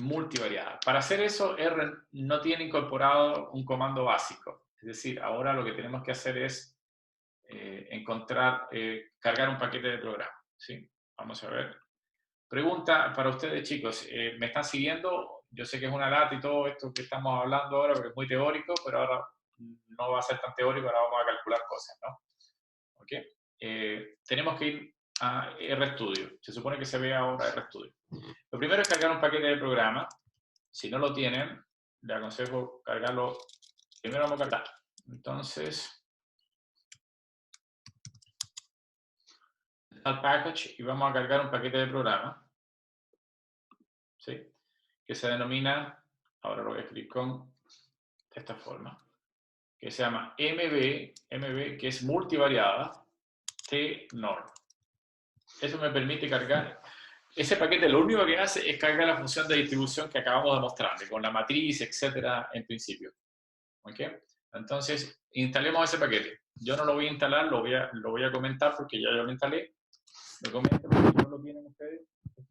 multivariada. Para hacer eso, R no tiene incorporado un comando básico. Es decir, ahora lo que tenemos que hacer es cargar un paquete de programa. ¿Sí? Vamos a ver. Pregunta para ustedes, chicos. ¿Me están siguiendo? Yo sé que es una lata y todo esto que estamos hablando ahora, porque es muy teórico, pero ahora no va a ser tan teórico, ahora vamos a calcular cosas, ¿no? ¿Ok? Tenemos que ir a RStudio. Se supone que se ve ahora RStudio. Lo primero es cargar un paquete de programa. Si no lo tienen, les aconsejo cargarlo. Primero vamos a cargar. Entonces, al package y vamos a cargar un paquete de programa. ¿Sí? Que se denomina, ahora lo voy a escribir de esta forma, que se llama MB, que es multivariada, T-norm. Eso me permite cargar. Ese paquete lo único que hace es cargar la función de distribución que acabamos de mostrarle, con la matriz, etcétera, en principio. ¿Ok? Entonces, instalemos ese paquete. Yo no lo voy a instalar, lo voy a comentar porque ya yo lo instalé. Lo comento porque si no lo tienen ustedes,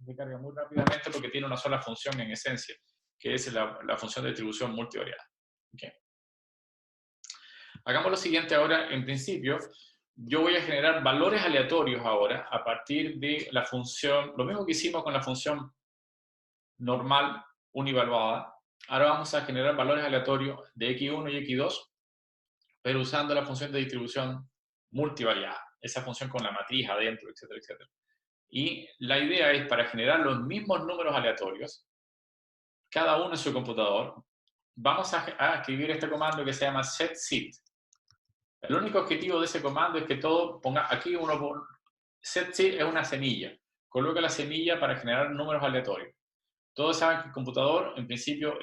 se carga muy rápidamente porque tiene una sola función en esencia, que es la función de distribución multivariada. ¿Okay? Hagamos lo siguiente ahora, en principio, yo voy a generar valores aleatorios ahora a partir de la función, lo mismo que hicimos con la función normal univaluada. Ahora vamos a generar valores aleatorios de x1 y x2, pero usando la función de distribución multivariada, esa función con la matriz adentro, etcétera, etcétera. Y la idea es, para generar los mismos números aleatorios, cada uno en su computador, vamos a escribir este comando que se llama setSeed. El único objetivo de ese comando es que todo ponga, aquí setSeed es una semilla. Coloca la semilla para generar números aleatorios. Todos saben que el computador, en principio,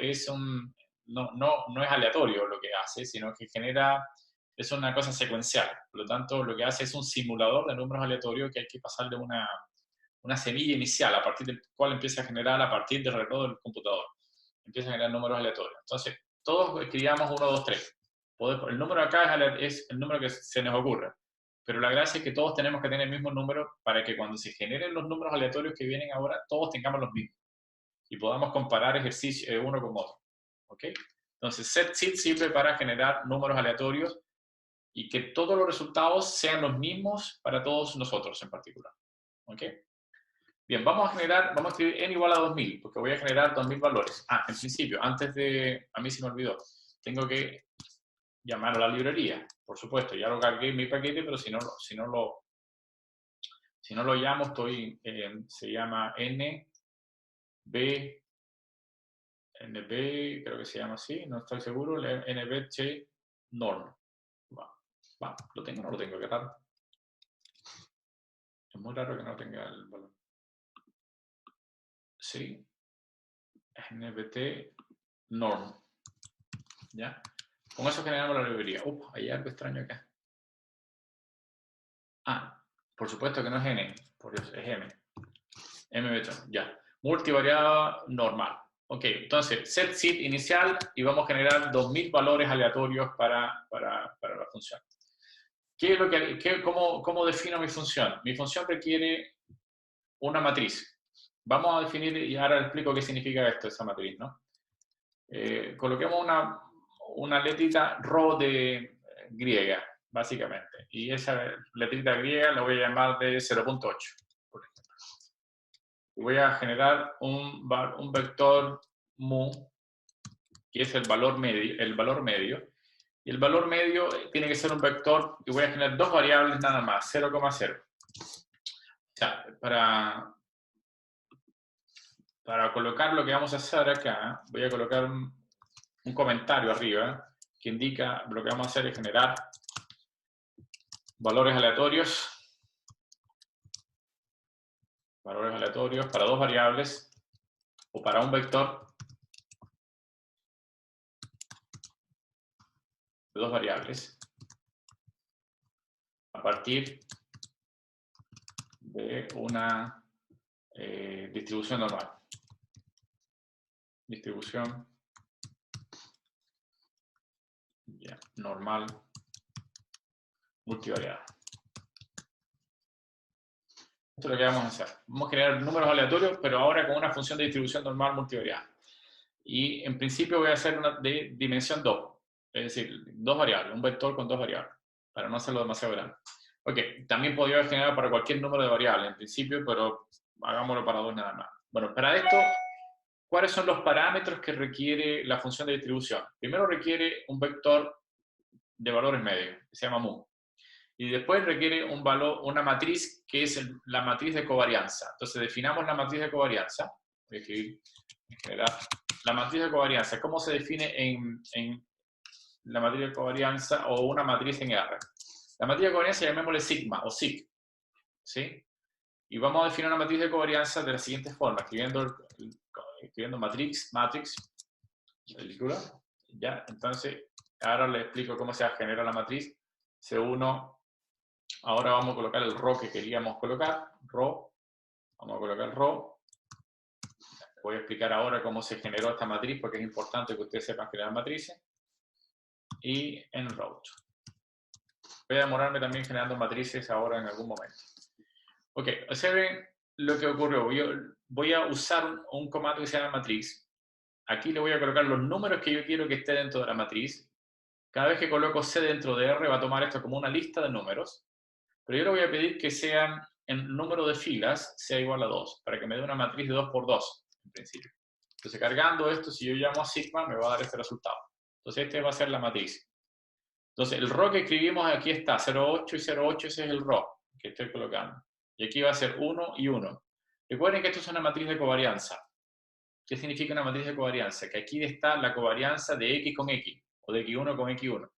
no es aleatorio lo que hace, sino que es una cosa secuencial. Por lo tanto, lo que hace es un simulador de números aleatorios que hay que pasarle una semilla inicial a partir del cual empieza a generar a partir del reloj del computador. Empieza a generar números aleatorios. Entonces, todos escribamos 1, 2, 3. El número acá es el número que se nos ocurre. Pero la gracia es que todos tenemos que tener el mismo número para que cuando se generen los números aleatorios que vienen ahora, todos tengamos los mismos. Y podamos comparar ejercicios uno con otro. ¿Ok? Entonces, setSeed sirve para generar números aleatorios y que todos los resultados sean los mismos para todos nosotros en particular. ¿Ok? Bien, vamos a escribir n igual a 2000, porque voy a generar 2000 valores. En principio, a mí se me olvidó, tengo que llamar a la librería. Por supuesto, ya lo cargué en mi paquete, pero si no lo llamo, se llama NB, creo que se llama así, no estoy seguro, NBT norm. Va, ¿lo tengo o no lo tengo? Qué raro. Es muy raro que no tenga el valor. Sí. npt norm. ¿Ya? Con eso generamos la librería. Hay algo extraño acá. Ah, por supuesto que no es n, por Dios, es m. mbtron, ya. Multivariada normal. Ok, entonces, set seed inicial y vamos a generar 2000 valores aleatorios para la función. ¿Cómo defino mi función? Mi función requiere una matriz. Vamos a definir, y ahora explico qué significa esto, esa matriz, ¿no? Coloquemos una letrita rho de griega, básicamente. Y esa letrita griega la voy a llamar de 0.8, por ejemplo. Voy a generar un vector mu, que es el valor medio. Y el valor medio tiene que ser un vector, y voy a generar dos variables nada más, 0,0. O sea, para colocar lo que vamos a hacer acá, voy a colocar un comentario arriba que indica lo que vamos a hacer es generar valores aleatorios para dos variables o para un vector de dos variables a partir de una distribución normal. Distribución normal multivariada. Esto es lo que vamos a hacer. Vamos a crear números aleatorios, pero ahora con una función de distribución normal multivariada. Y en principio voy a hacer una de dimensión 2, es decir, dos variables, un vector con dos variables, para no hacerlo demasiado grande. Ok, también podría haber generado para cualquier número de variables en principio, pero hagámoslo para dos nada más. Bueno, para esto, ¿cuáles son los parámetros que requiere la función de distribución? Primero requiere un vector de valores medios, que se llama mu. Y después requiere una matriz que es la matriz de covarianza. Entonces definamos la matriz de covarianza. Voy a escribir en general. La matriz de covarianza, ¿cómo se define en la matriz de covarianza o una matriz en R? La matriz de covarianza llamémosle sigma o sig, ¿sí? Y vamos a definir una matriz de covarianza de la siguiente forma, escribiendo matrix, ¿ya? Entonces, ahora les explico cómo se genera la matriz. C1, ahora vamos a colocar el rho que queríamos colocar, rho, vamos a colocar rho. Voy a explicar ahora cómo se generó esta matriz, porque es importante que ustedes sepan generar matrices. Y en row. Voy a demorarme también generando matrices ahora en algún momento. Ok, observen lo que ocurrió. Voy a usar un comando que se llama matriz. Aquí le voy a colocar los números que yo quiero que esté dentro de la matriz. Cada vez que coloco C dentro de R va a tomar esto como una lista de números. Pero yo le voy a pedir que sean en número de filas sea igual a 2, para que me dé una matriz de 2 por 2, en principio. Entonces, cargando esto, si yo llamo a sigma, me va a dar este resultado. Entonces, este va a ser la matriz. Entonces, el rho que escribimos aquí está, 0,8 y 0,8, ese es el rho que estoy colocando. Y aquí va a ser 1 y 1. Recuerden que esto es una matriz de covarianza. ¿Qué significa una matriz de covarianza? Que aquí está la covarianza de X con X, o de X1 con X1.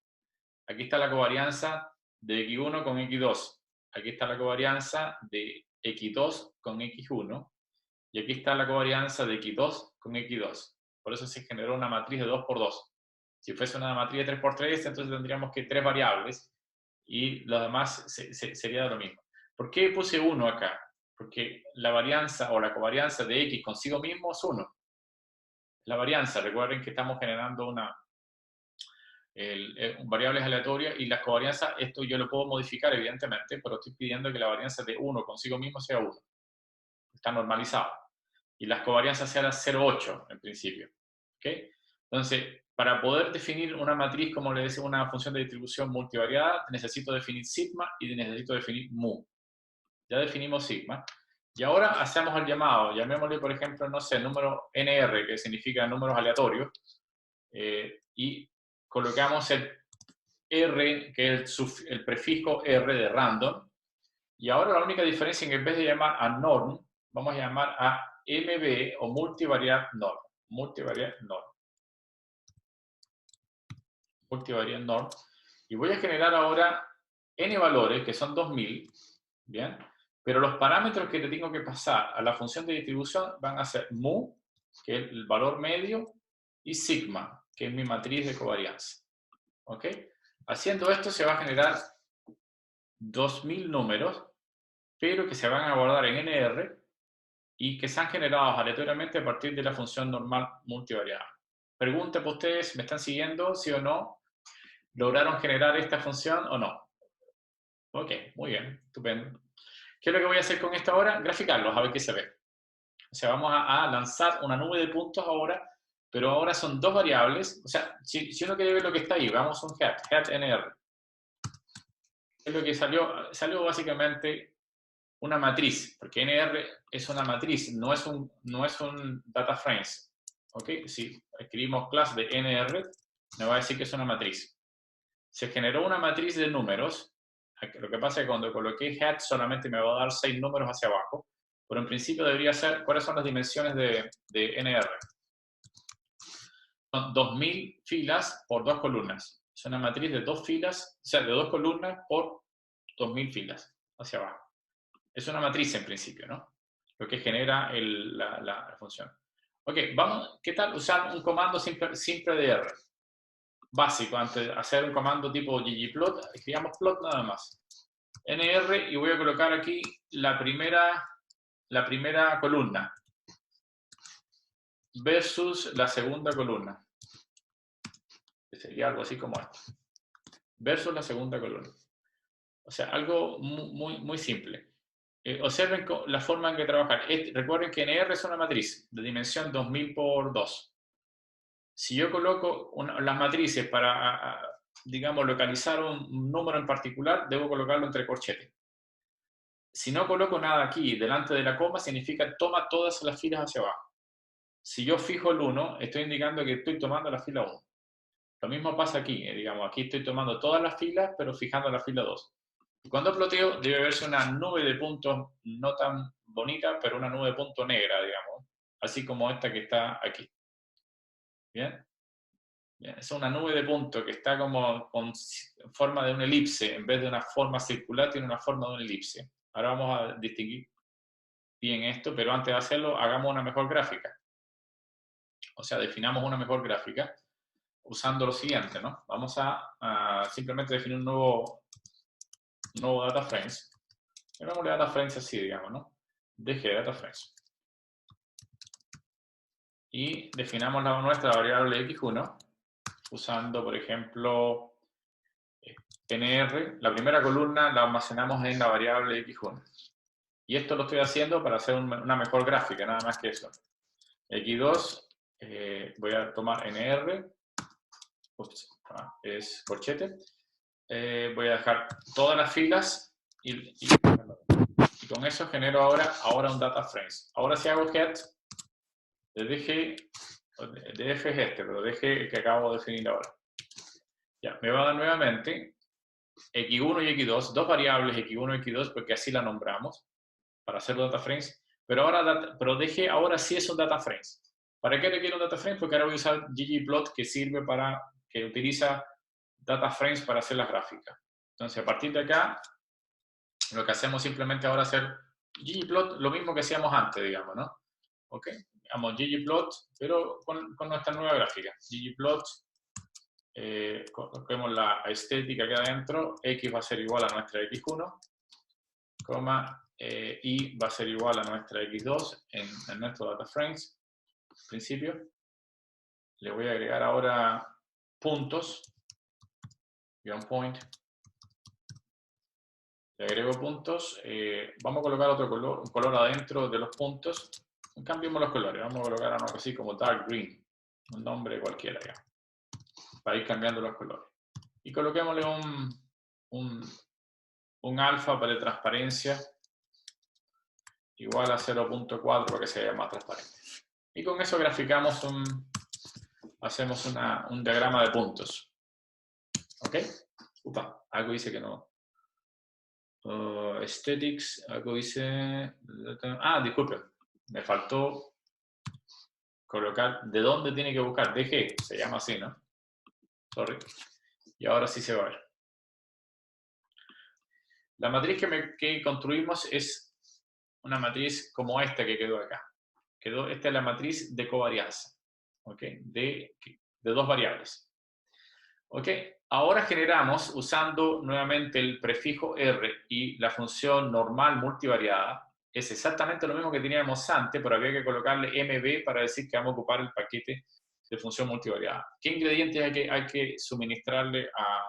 Aquí está la covarianza de X1 con X2. Aquí está la covarianza de X2 con X1. Y aquí está la covarianza de X2 con X2. Por eso se generó una matriz de 2 por 2. Si fuese una matriz de 3 por 3, entonces tendríamos que 3 variables y lo demás sería lo mismo. ¿Por qué puse 1 acá? Porque la varianza o la covarianza de X consigo mismo es 1. La varianza, recuerden que estamos generando variables aleatorias y las covarianzas, esto yo lo puedo modificar evidentemente, pero estoy pidiendo que la varianza de 1 consigo mismo sea 1. Está normalizado. Y las covarianzas sean 0,8 en principio. ¿Okay? Entonces, para poder definir una matriz, como le decía, una función de distribución multivariada, necesito definir sigma y necesito definir mu. Ya definimos sigma. Y ahora hacemos el llamado. Llamémosle, por ejemplo, no sé, número NR, que significa números aleatorios. Y colocamos el R, que es el prefijo R de random. Y ahora la única diferencia es que en vez de llamar a norm, vamos a llamar a MB o multivariate norm. Multivariate norm. Y voy a generar ahora n valores, que son 2000, ¿bien? Pero los parámetros que te tengo que pasar a la función de distribución van a ser mu, que es el valor medio, y sigma, que es mi matriz de covarianza. ¿Ok? Haciendo esto se va a generar 2000 números, pero que se van a guardar en NR y que sean generados aleatoriamente a partir de la función normal multivariable. Pregunta para ustedes, ¿me están siguiendo? ¿Sí o no? ¿Lograron generar esta función o no? Ok, muy bien, estupendo. ¿Qué es lo que voy a hacer con esto ahora? Graficarlos, a ver qué se ve. O sea, vamos a lanzar una nube de puntos ahora, pero ahora son dos variables. O sea, si uno quiere ver lo que está ahí, vamos a un head NR. ¿Qué es lo que salió? Salió básicamente una matriz, porque NR es una matriz, no es un data frames. ¿Ok? Si escribimos class de NR, me va a decir que es una matriz. Se generó una matriz de números. Lo que pasa es que cuando coloqué head solamente me va a dar 6 números hacia abajo, pero en principio debería ser, ¿cuáles son las dimensiones de NR? Son 2000 filas por 2 columnas. Es una matriz de 2 filas, o sea, de 2 columnas por 2000 filas hacia abajo. Es una matriz en principio, ¿no? Lo que genera la función. Ok, vamos, ¿qué tal usar un comando simple de R? Básico, antes de hacer un comando tipo ggplot, escribamos plot nada más. NR y voy a colocar aquí la primera columna versus la segunda columna. Que sería algo así como esto. Versus la segunda columna. O sea, algo muy simple. Observen la forma en que trabajar. Recuerden que NR es una matriz de dimensión 2000 por 2. Si yo coloco las matrices para, digamos, localizar un número en particular, debo colocarlo entre corchetes. Si no coloco nada aquí delante de la coma, significa toma todas las filas hacia abajo. Si yo fijo el 1, estoy indicando que estoy tomando la fila 1. Lo mismo pasa aquí, digamos, aquí estoy tomando todas las filas, pero fijando la fila 2. Y cuando ploteo, debe verse una nube de puntos no tan bonita, pero una nube de punto negra, digamos, así como esta que está aquí. ¿Bien? Bien, es una nube de puntos que está como con forma de una elipse, en vez de una forma circular, tiene una forma de una elipse. Ahora vamos a distinguir bien esto, pero antes de hacerlo, hagamos una mejor gráfica. O sea, definamos una mejor gráfica usando lo siguiente, ¿no? Vamos a simplemente definir un nuevo data frames. Llamémosle data frames así, digamos, ¿no? Deje data frames. Y definamos nuestra variable x1 usando, por ejemplo, NR. La primera columna la almacenamos en la variable x1. Y esto lo estoy haciendo para hacer una mejor gráfica, nada más que eso. X2, voy a tomar NR, es corchete. Voy a dejar todas las filas y con eso genero ahora un data frames. Ahora si hago head, de F es este, pero deje el que acabo de definir ahora. Ya, me va a dar nuevamente X1 y X2, dos variables X1 y X2, porque así la nombramos, para hacer los data frames, pero deje ahora sí es un data frames. ¿Para qué requiere un data frame? Porque ahora voy a usar ggplot, que utiliza data frames para hacer las gráficas. Entonces, a partir de acá, lo que hacemos simplemente ahora es hacer ggplot, lo mismo que hacíamos antes, digamos, ¿no? ¿Ok? Digamos ggplot, pero con nuestra nueva gráfica. ggplot, coloquemos la estética aquí adentro, x va a ser igual a nuestra x1, coma, y va a ser igual a nuestra x2 en nuestro data frames, en principio. Le voy a agregar ahora puntos, point. Le agrego puntos. Vamos a colocar otro color, un color adentro de los puntos. Cambiemos los colores. Vamos a colocar algo así como dark green. Un nombre cualquiera ya. Para ir cambiando los colores. Y coloquémosle un alfa para transparencia igual a 0.4 para que se vea más transparente. Y con eso graficamos hacemos un diagrama de puntos. ¿Ok? Upa, algo dice que no. Aesthetics, algo dice... Ah, disculpen, me faltó colocar de dónde tiene que buscar. DG, se llama así, ¿no? Sorry. Y ahora sí se va a ver. La matriz que construimos es una matriz como esta que quedó acá. Esta es la matriz de covarianza, ¿ok? De dos variables. ¿Ok? Ahora generamos, usando nuevamente el prefijo R y la función normal multivariada, es exactamente lo mismo que teníamos antes, pero había que colocarle MB para decir que vamos a ocupar el paquete de función multivariada. ¿Qué ingredientes hay que suministrarle a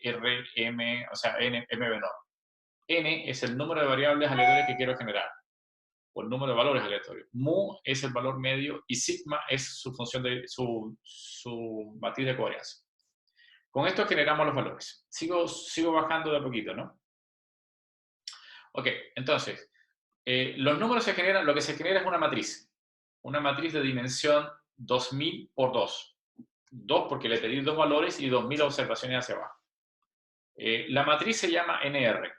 R, M, o sea, N, MB no? N es el número de variables aleatorias que quiero generar, o el número de valores aleatorios. Mu es el valor medio y sigma es su función de su matriz de covarianza. Con esto generamos los valores. Sigo bajando de a poquito, ¿no? Ok, entonces, los números se generan, lo que se genera es una matriz de dimensión 2000 por 2. 2 porque le pedí dos valores y 2000 observaciones hacia abajo. La matriz se llama NR,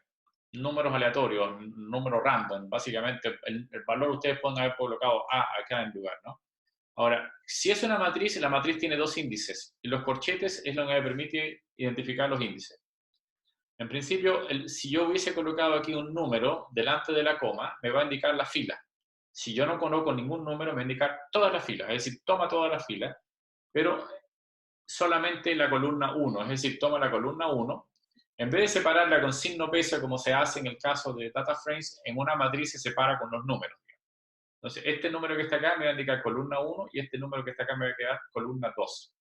números aleatorios, números random, básicamente el valor ustedes pueden haber colocado A acá en lugar, ¿no? Ahora, si es una matriz, la matriz tiene dos índices y los corchetes es lo que me permite identificar los índices. En principio, si yo hubiese colocado aquí un número delante de la coma, me va a indicar la fila. Si yo no coloco ningún número, me va a indicar todas las filas, es decir, toma todas las filas, pero solamente la columna 1, es decir, toma la columna 1. En vez de separarla con signo peso, como se hace en el caso de data frames, en una matriz se separa con los números. Entonces, este número que está acá me va a indicar columna 1 y este número que está acá me va a quedar columna 2.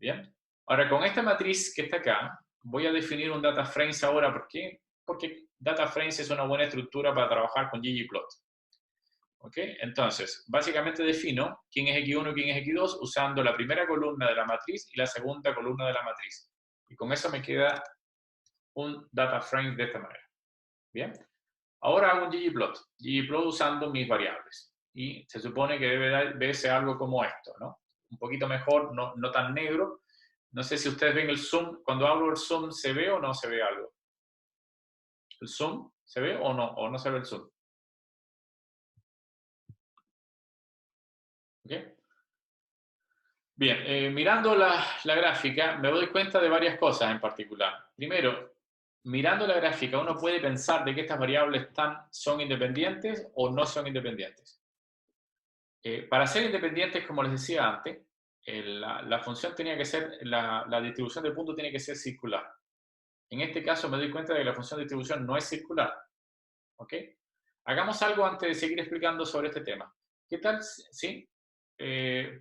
¿Bien? Ahora, con esta matriz que está acá, voy a definir un data frames ahora. ¿Por qué? Porque data frames es una buena estructura para trabajar con ggplot. ¿Ok? Entonces, básicamente defino quién es x1 y quién es x2 usando la primera columna de la matriz y la segunda columna de la matriz. Y con eso me queda un data frame de esta manera. ¿Bien? Ahora hago un ggplot usando mis variables. Y se supone que debe ser algo como esto, ¿no? Un poquito mejor, no tan negro. No sé si ustedes ven el zoom. Cuando hablo del zoom, ¿se ve o no se ve algo? ¿El zoom se ve o no? ¿O no se ve el zoom? ¿Ok? Bien, mirando la gráfica me doy cuenta de varias cosas en particular. Primero, mirando la gráfica uno puede pensar de que estas variables son independientes o no son independientes. Para ser independientes, como les decía antes, la función tenía que ser, la distribución de puntos tiene que ser circular. En este caso me doy cuenta de que la función de distribución no es circular. ¿Ok? Hagamos algo antes de seguir explicando sobre este tema. ¿Qué tal? ¿Sí?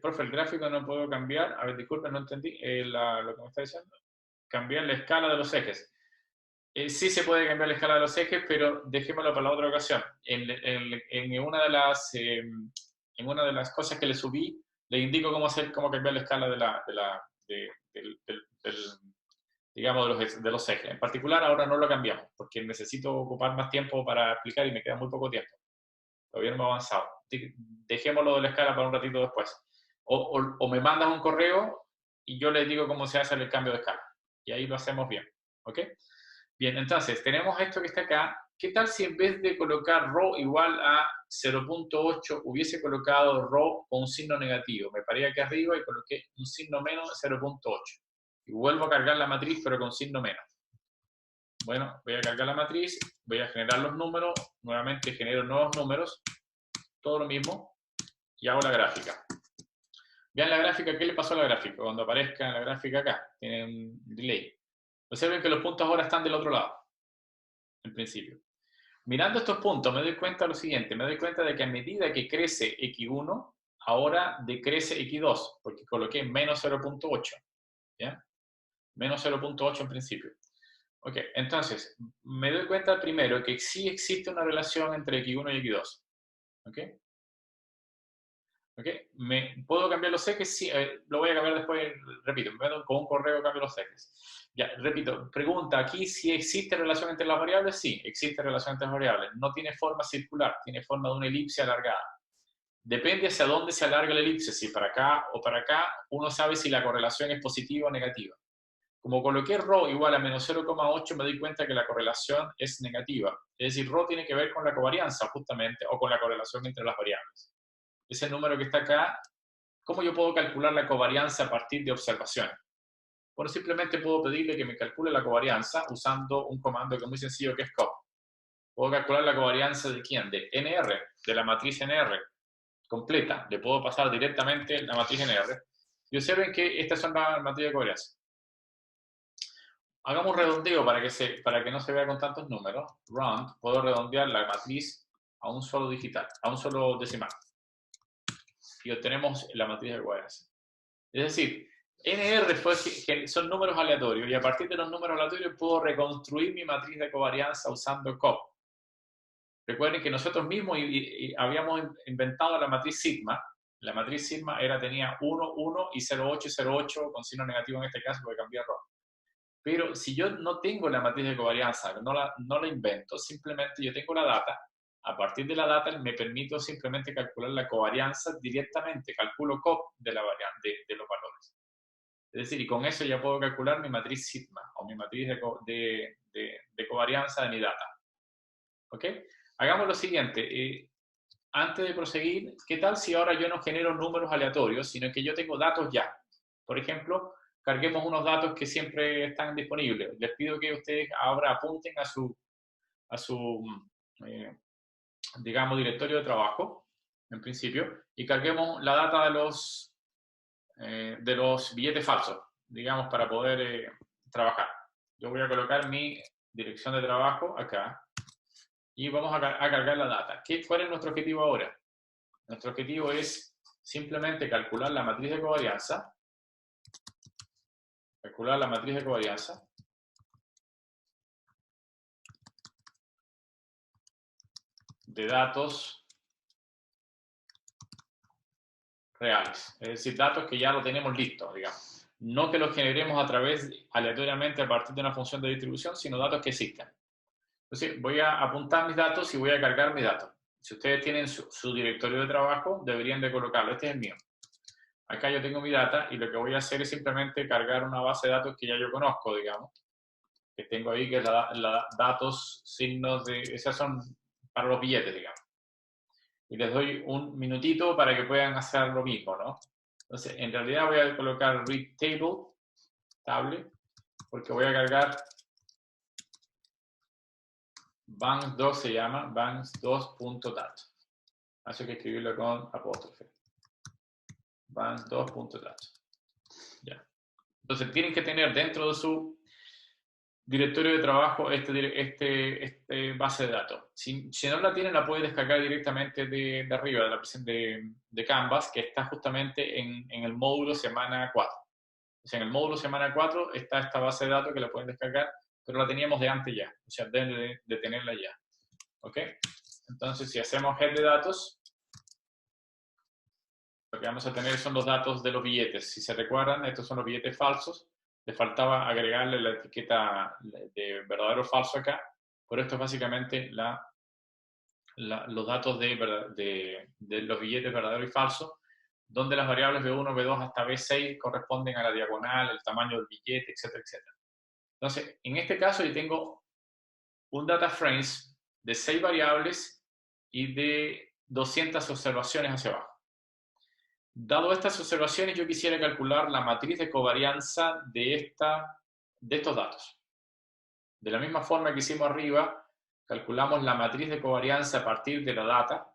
Profe, el gráfico no puedo cambiar. A ver, disculpen, no entendí lo que me está diciendo. Cambiar la escala de los ejes. Sí se puede cambiar la escala de los ejes, pero dejémoslo para la otra ocasión. En una de las cosas que le subí, le indico cómo cambiar la escala digamos, de los ejes. En particular, ahora no lo cambiamos, porque necesito ocupar más tiempo para explicar y me queda muy poco tiempo. Todavía no me he avanzado. Dejémoslo de la escala para un ratito después. O me mandan un correo y yo les digo cómo se hace el cambio de escala. Y ahí lo hacemos bien. ¿Ok? Bien, entonces, tenemos esto que está acá. ¿Qué tal si en vez de colocar ρ igual a 0.8 hubiese colocado ρ con un signo negativo? Me paré aquí arriba y coloqué un signo menos 0.8. Y vuelvo a cargar la matriz, pero con signo menos. Bueno, voy a cargar la matriz, voy a generar los números, nuevamente genero nuevos números, todo lo mismo, y hago la gráfica. Vean la gráfica, ¿qué le pasó a la gráfica? Cuando aparezca la gráfica acá, tiene un delay. Observen que los puntos ahora están del otro lado, en principio. Mirando estos puntos me doy cuenta de lo siguiente, me doy cuenta de que a medida que crece x1, ahora decrece x2, porque coloqué menos 0.8, ¿ya? Menos 0.8 en principio. Ok, entonces, me doy cuenta primero que sí existe una relación entre x1 y x2. Ok. Ok, ¿puedo cambiar los ejes? Sí, lo voy a cambiar después, repito, con un correo cambio los ejes. Ya, repito, pregunta, ¿aquí si existe relación entre las variables? Sí, existe relación entre las variables. No tiene forma circular, tiene forma de una elipse alargada. Depende hacia dónde se alarga la elipse, si para acá o para acá, uno sabe si la correlación es positiva o negativa. Como coloqué ρ igual a menos 0,8, me doy cuenta que la correlación es negativa. Es decir, ρ tiene que ver con la covarianza, justamente, o con la correlación entre las variables. Ese número que está acá, ¿cómo yo puedo calcular la covarianza a partir de observaciones? Bueno, simplemente puedo pedirle que me calcule la covarianza usando un comando que es muy sencillo, que es cop. Puedo calcular la covarianza de quién, de NR, de la matriz NR completa. Le puedo pasar directamente la matriz NR. Y observen que estas son las matrices de covarianza. Hagamos un redondeo para que no se vea con tantos números. Round, puedo redondear la matriz a un solo digital, a un solo decimal. Y obtenemos la matriz de covarianza. Es decir, NR son números aleatorios y a partir de los números aleatorios puedo reconstruir mi matriz de covarianza usando COP. Recuerden que nosotros mismos habíamos inventado la matriz sigma. La matriz sigma tenía 1, 1 y 0,8 y 0,8 con signo negativo en este caso porque cambié error. Pero si yo no tengo la matriz de covarianza, no la invento, simplemente yo tengo la data. A partir de la data me permito simplemente calcular la covarianza directamente, calculo COP de los valores. Es decir, y con eso ya puedo calcular mi matriz sigma o mi matriz de covarianza de mi data. ¿Ok? Hagamos lo siguiente. Antes de proseguir, ¿qué tal si ahora yo no genero números aleatorios, sino que yo tengo datos ya? Por ejemplo, carguemos unos datos que siempre están disponibles. Les pido que ustedes ahora apunten a su digamos, directorio de trabajo, en principio, y carguemos la data de los billetes falsos, digamos, para poder trabajar. Yo voy a colocar mi dirección de trabajo acá y vamos a cargar la data. ¿Cuál es nuestro objetivo ahora? Nuestro objetivo es simplemente calcular la matriz de covarianza. Calcular la matriz de covarianza. De datos reales. Es decir, datos que ya lo tenemos listo, digamos. No que los generemos aleatoriamente a partir de una función de distribución, sino datos que existan. Entonces, voy a apuntar mis datos y voy a cargar mis datos. Si ustedes tienen su directorio de trabajo, deberían de colocarlo. Este es el mío. Acá yo tengo mi data y lo que voy a hacer es simplemente cargar una base de datos que ya yo conozco, digamos. Que tengo ahí, que es datos, signos de... Esas son para los billetes, digamos. Y les doy un minutito para que puedan hacer lo mismo, ¿no? Entonces, en realidad voy a colocar read table, porque voy a cargar banks2 se llama, banks2.dat. Así que escribirlo con apóstrofe. Banks2.dat. Ya. Entonces, tienen que tener dentro de su directorio de trabajo este base de datos. Si no la tienen, la pueden descargar directamente de arriba, de la de Canvas, que está justamente en el módulo semana 4. O sea, en el módulo semana 4 está esta base de datos que la pueden descargar, pero la teníamos de antes ya. O sea, deben de tenerla ya. ¿Ok? Entonces, si hacemos head de datos, lo que vamos a tener son los datos de los billetes. Si se recuerdan, estos son los billetes falsos. Le faltaba agregarle la etiqueta de verdadero o falso acá, pero esto es básicamente los datos de los billetes verdadero y falso, donde las variables B1, B2 hasta B6 corresponden a la diagonal, el tamaño del billete, etcétera, etcétera. Entonces, en este caso yo tengo un data frames de 6 variables y de 200 observaciones hacia abajo. Dado estas observaciones, yo quisiera calcular la matriz de covarianza de estos datos. De la misma forma que hicimos arriba, calculamos la matriz de covarianza a partir de la data.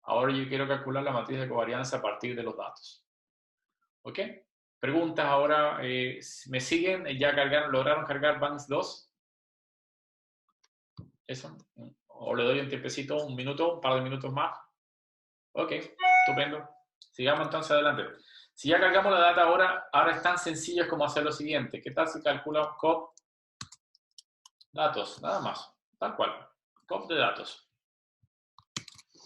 Ahora yo quiero calcular la matriz de covarianza a partir de los datos. ¿Ok? Preguntas ahora, ¿me siguen? ¿Ya lograron cargar Banks2? ¿Eso? ¿O le doy un tiempecito, un minuto, un par de minutos más? Ok, estupendo. Sigamos entonces adelante. Si ya cargamos la data ahora es tan sencillo como hacer lo siguiente. ¿Qué tal si calculo cop datos? Nada más, tal cual. Cop de datos.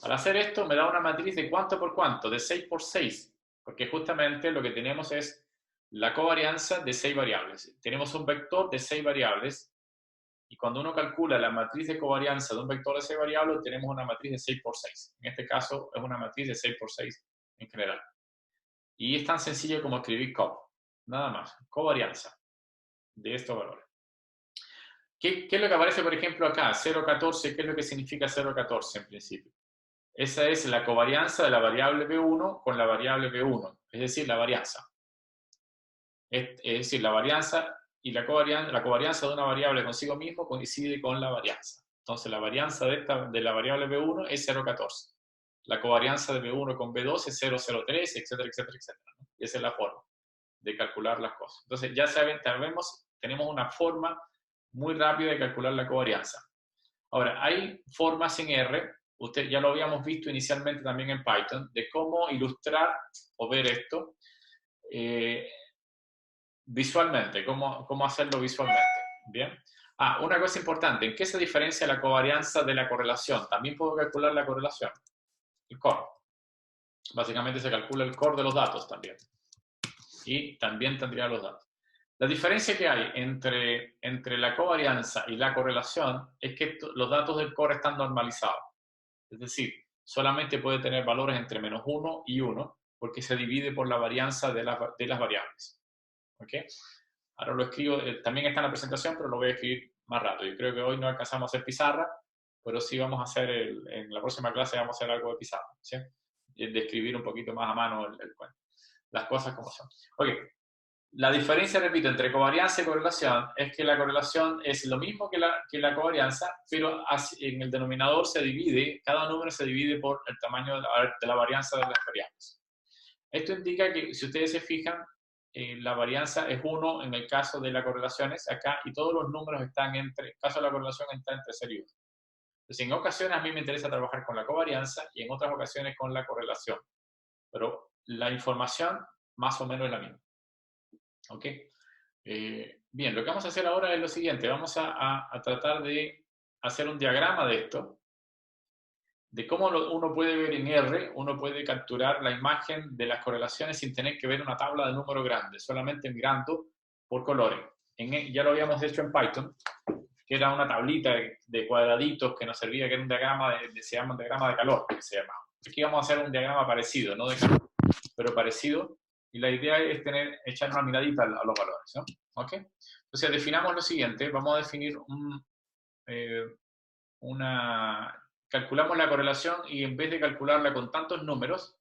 Al hacer esto me da una matriz de cuánto por cuánto, de 6 por 6, porque justamente lo que tenemos es la covarianza de 6 variables. Tenemos un vector de 6 variables y cuando uno calcula la matriz de covarianza de un vector de 6 variables, tenemos una matriz de 6 por 6. En este caso es una matriz de 6 por 6 en general. Y es tan sencillo como escribir cop, nada más, covarianza de estos valores. ¿Qué es lo que aparece, por ejemplo, acá? 0,14, ¿qué es lo que significa 0,14 en principio? Esa es la covarianza de la variable B1 con la variable B1, es decir, la varianza. Es decir, la varianza y la covarianza de una variable consigo mismo coincide con la varianza. Entonces, la varianza de la variable B1 es 0,14. La covarianza de B1 con B2 es 0,03, etcétera, etcétera, etcétera, ¿no? Y esa es la forma de calcular las cosas. Entonces, ya saben, tenemos una forma muy rápida de calcular la covarianza. Ahora, hay formas en R, usted ya lo habíamos visto inicialmente también en Python, de cómo ilustrar o ver esto visualmente, cómo hacerlo visualmente. Bien. Una cosa importante, ¿en qué se diferencia la covarianza de la correlación? También puedo calcular la correlación, el core. Básicamente se calcula el core de los datos también. Y también tendría los datos. La diferencia que hay entre la covarianza y la correlación es que los datos del core están normalizados. Es decir, solamente puede tener valores entre -1 y 1 porque se divide por la varianza de las variables. ¿Ok? Ahora lo escribo, también está en la presentación, pero lo voy a escribir más rato. Yo creo que hoy no alcanzamos a hacer pizarra, pero sí vamos a hacer, en la próxima clase vamos a hacer algo de pizarra, ¿sí? De escribir un poquito más a mano las cosas como son. Ok, la diferencia, repito, entre covarianza y correlación es que la correlación es lo mismo que la covarianza, pero en el denominador se divide, cada número se divide por el tamaño de la varianza de las variables. Esto indica que, si ustedes se fijan, la varianza es 1 en el caso de las correlaciones acá, y todos los números están en el caso de la correlación está entre 0 y 1. Entonces, en ocasiones a mí me interesa trabajar con la covarianza y en otras ocasiones con la correlación, pero la información más o menos es la misma. ¿Ok? Bien, lo que vamos a hacer ahora es lo siguiente. Vamos a tratar de hacer un diagrama de esto, de cómo uno puede ver en R, uno puede capturar la imagen de las correlaciones sin tener que ver una tabla de números grandes, solamente mirando por colores. Ya lo habíamos hecho en Python, que era una tablita de cuadraditos que nos servía, que era un diagrama se llama un diagrama de calor, que se llama. Aquí vamos a hacer un diagrama parecido, no de calor, pero parecido, y la idea es echar una miradita a los valores, ¿no? ¿Ok? Entonces definamos lo siguiente, vamos a definir calculamos la correlación y en vez de calcularla con tantos números,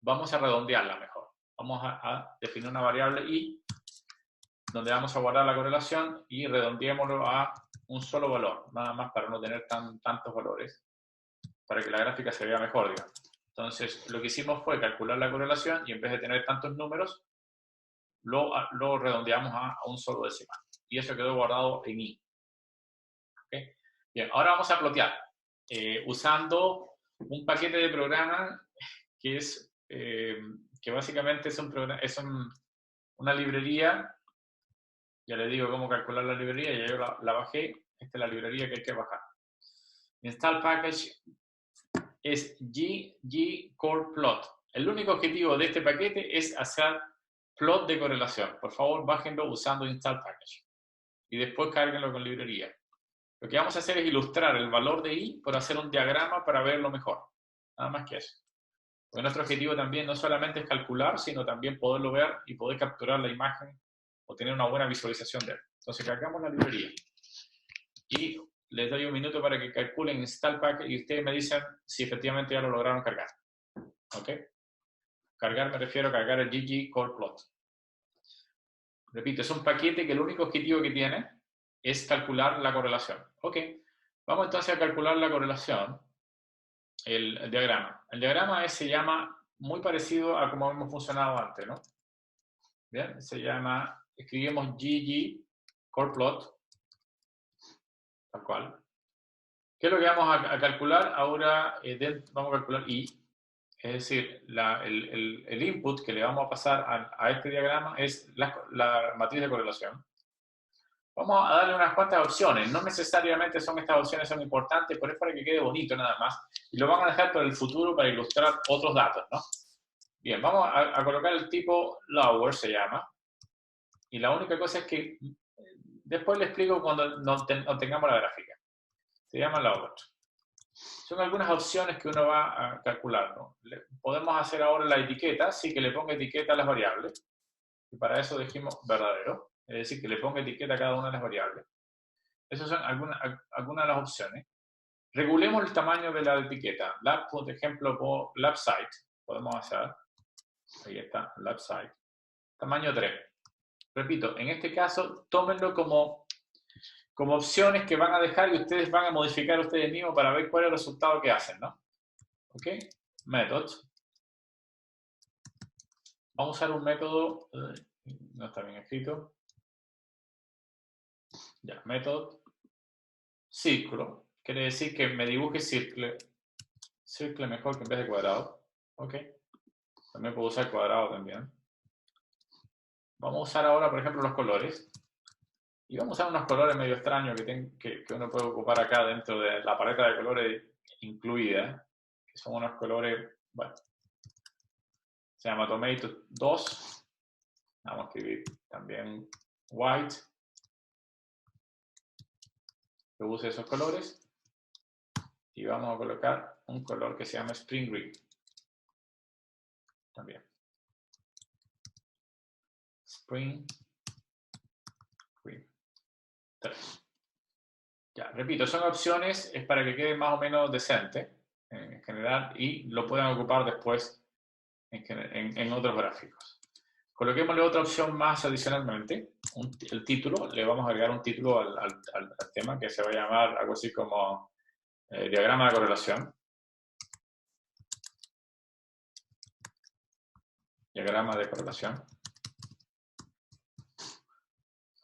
vamos a redondearla mejor. Vamos a definir una variable i, donde vamos a guardar la correlación y redondeémoslo a un solo valor, nada más para no tener tantos valores, para que la gráfica se vea mejor, digamos. Entonces, lo que hicimos fue calcular la correlación y en vez de tener tantos números, lo redondeamos a un solo decimal. Y eso quedó guardado en i. ¿Okay? Bien, ahora vamos a plotear. Usando un paquete de programa que básicamente es una librería. Ya les digo cómo calcular la librería, ya yo la bajé. Esta es la librería que hay que bajar. Install package es ggcoreplot. El único objetivo de este paquete es hacer plot de correlación. Por favor, bájenlo usando install package. Y después cárguenlo con librería. Lo que vamos a hacer es ilustrar el valor de i por hacer un diagrama para verlo mejor. Nada más que eso. Porque nuestro objetivo también no solamente es calcular, sino también poderlo ver y poder capturar la imagen o tener una buena visualización de él. Entonces cargamos la librería. Y les doy un minuto para que calculen install package y ustedes me dicen si efectivamente ya lo lograron cargar. ¿Ok? Cargar me refiero a cargar el ggcoreplot. Repito, es un paquete que el único objetivo que tiene es calcular la correlación. Ok, vamos entonces a calcular la correlación, el diagrama. El diagrama se llama muy parecido a como hemos funcionado antes, ¿no? Bien, se llama, escribimos ggcoreplot, tal cual. ¿Qué es lo que vamos a calcular? Ahora vamos a calcular i, es decir, el input que le vamos a pasar a este diagrama es la matriz de correlación. Vamos a darle unas cuantas opciones. No necesariamente estas opciones son importantes, pero es para que quede bonito nada más. Y lo van a dejar para el futuro para ilustrar otros datos, ¿no? Bien, vamos a colocar el tipo lower, se llama. Y la única cosa es que después le explico cuando no tengamos la gráfica. Se llama lower. Son algunas opciones que uno va a calcular, ¿no? Podemos hacer ahora la etiqueta, sí, que le ponga etiqueta a las variables. Y para eso dijimos verdadero. Es decir, que le ponga etiqueta a cada una de las variables. Esas son algunas de las opciones. Regulemos el tamaño de la etiqueta. Por ejemplo, por lab site, podemos hacer, ahí está, lab site, tamaño 3. repito, en este caso, tómenlo como opciones que van a dejar y ustedes van a modificar ustedes mismos para ver cuál es el resultado que hacen, ¿no? ¿Ok? Method. Vamos a usar un método, no está bien escrito. Ya, método círculo. Quiere decir que me dibuje círculo mejor que en vez de cuadrado. ¿Ok? También puedo usar cuadrado también. Vamos a usar ahora, por ejemplo, los colores. Y vamos a usar unos colores medio extraños que uno puede ocupar acá dentro de la paleta de colores incluida, que son unos colores, bueno, se llama Tomato 2. Vamos a escribir también white, que use esos colores. Y vamos a colocar un color que se llama Spring Green. También. Spring Green. 3. Ya, repito, son opciones, es para que quede más o menos decente en general y lo puedan ocupar después en otros gráficos. Coloquémosle otra opción más adicionalmente, el título, le vamos a agregar un título al tema que se va a llamar algo así como diagrama de correlación. Diagrama de correlación.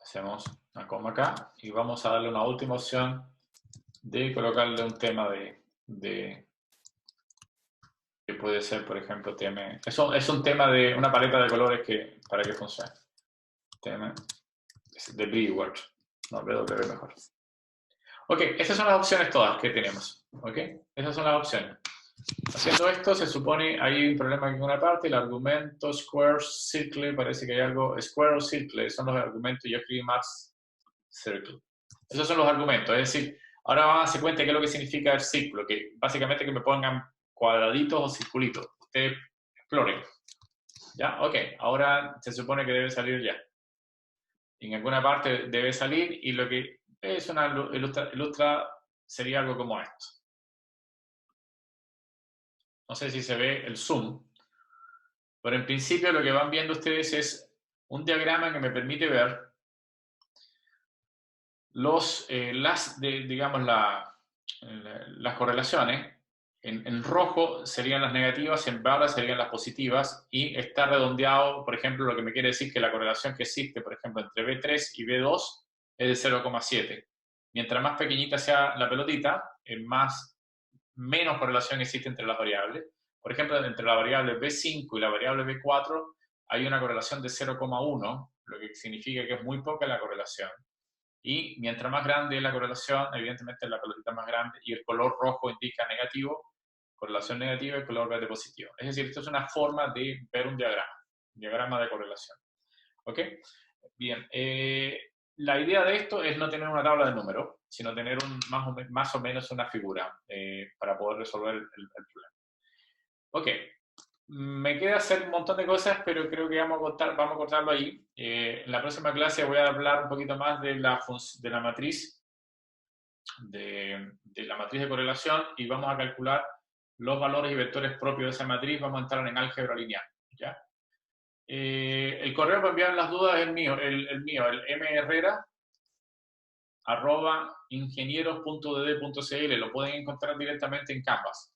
Hacemos una coma acá y vamos a darle una última opción de colocarle un tema que puede ser, por ejemplo, tema. Eso es un tema de una paleta de colores para que funcione. Tema de Brewer. No, BW mejor. Ok, esas son las opciones todas que tenemos. Ok, esas son las opciones. Haciendo esto, se supone hay un problema en una parte, el argumento square, circle, parece que hay algo, square o circle, son los argumentos, yo escribí más circle. Esos son los argumentos, es decir, ahora van a darse cuenta qué es lo que significa el círculo, que básicamente que me pongan cuadraditos o circulitos. Ustedes exploren. ¿Ya? Ok, ahora se supone que debe salir ya. En alguna parte debe salir y lo que es una ilustra sería algo como esto. No sé si se ve el zoom, pero en principio lo que van viendo ustedes es un diagrama que me permite ver digamos, las correlaciones. En rojo serían las negativas, en verde serían las positivas, y está redondeado, por ejemplo, lo que me quiere decir que la correlación que existe, por ejemplo, entre B3 y B2 es de 0,7. Mientras más pequeñita sea la pelotita, menos correlación existe entre las variables. Por ejemplo, entre la variable B5 y la variable B4 hay una correlación de 0,1, lo que significa que es muy poca la correlación. Y mientras más grande es la correlación, evidentemente la pelotita más grande y el color rojo indica negativo, correlación negativa, y el color verde positivo. Es decir, esto es una forma de ver un diagrama de correlación. ¿Ok? Bien, la idea de esto es no tener una tabla de números, sino tener más o menos una figura para poder resolver el problema. Ok, me queda hacer un montón de cosas, pero creo que vamos a cortarlo ahí. En la próxima clase voy a hablar un poquito más de la matriz, de la matriz de correlación, y vamos a calcular los valores y vectores propios de esa matriz. Vamos a entrar en álgebra lineal. ¿Ya? El correo para enviar las dudas es el mío, el mherrera@ingenieros.dd.cl. Lo pueden encontrar directamente en Canvas.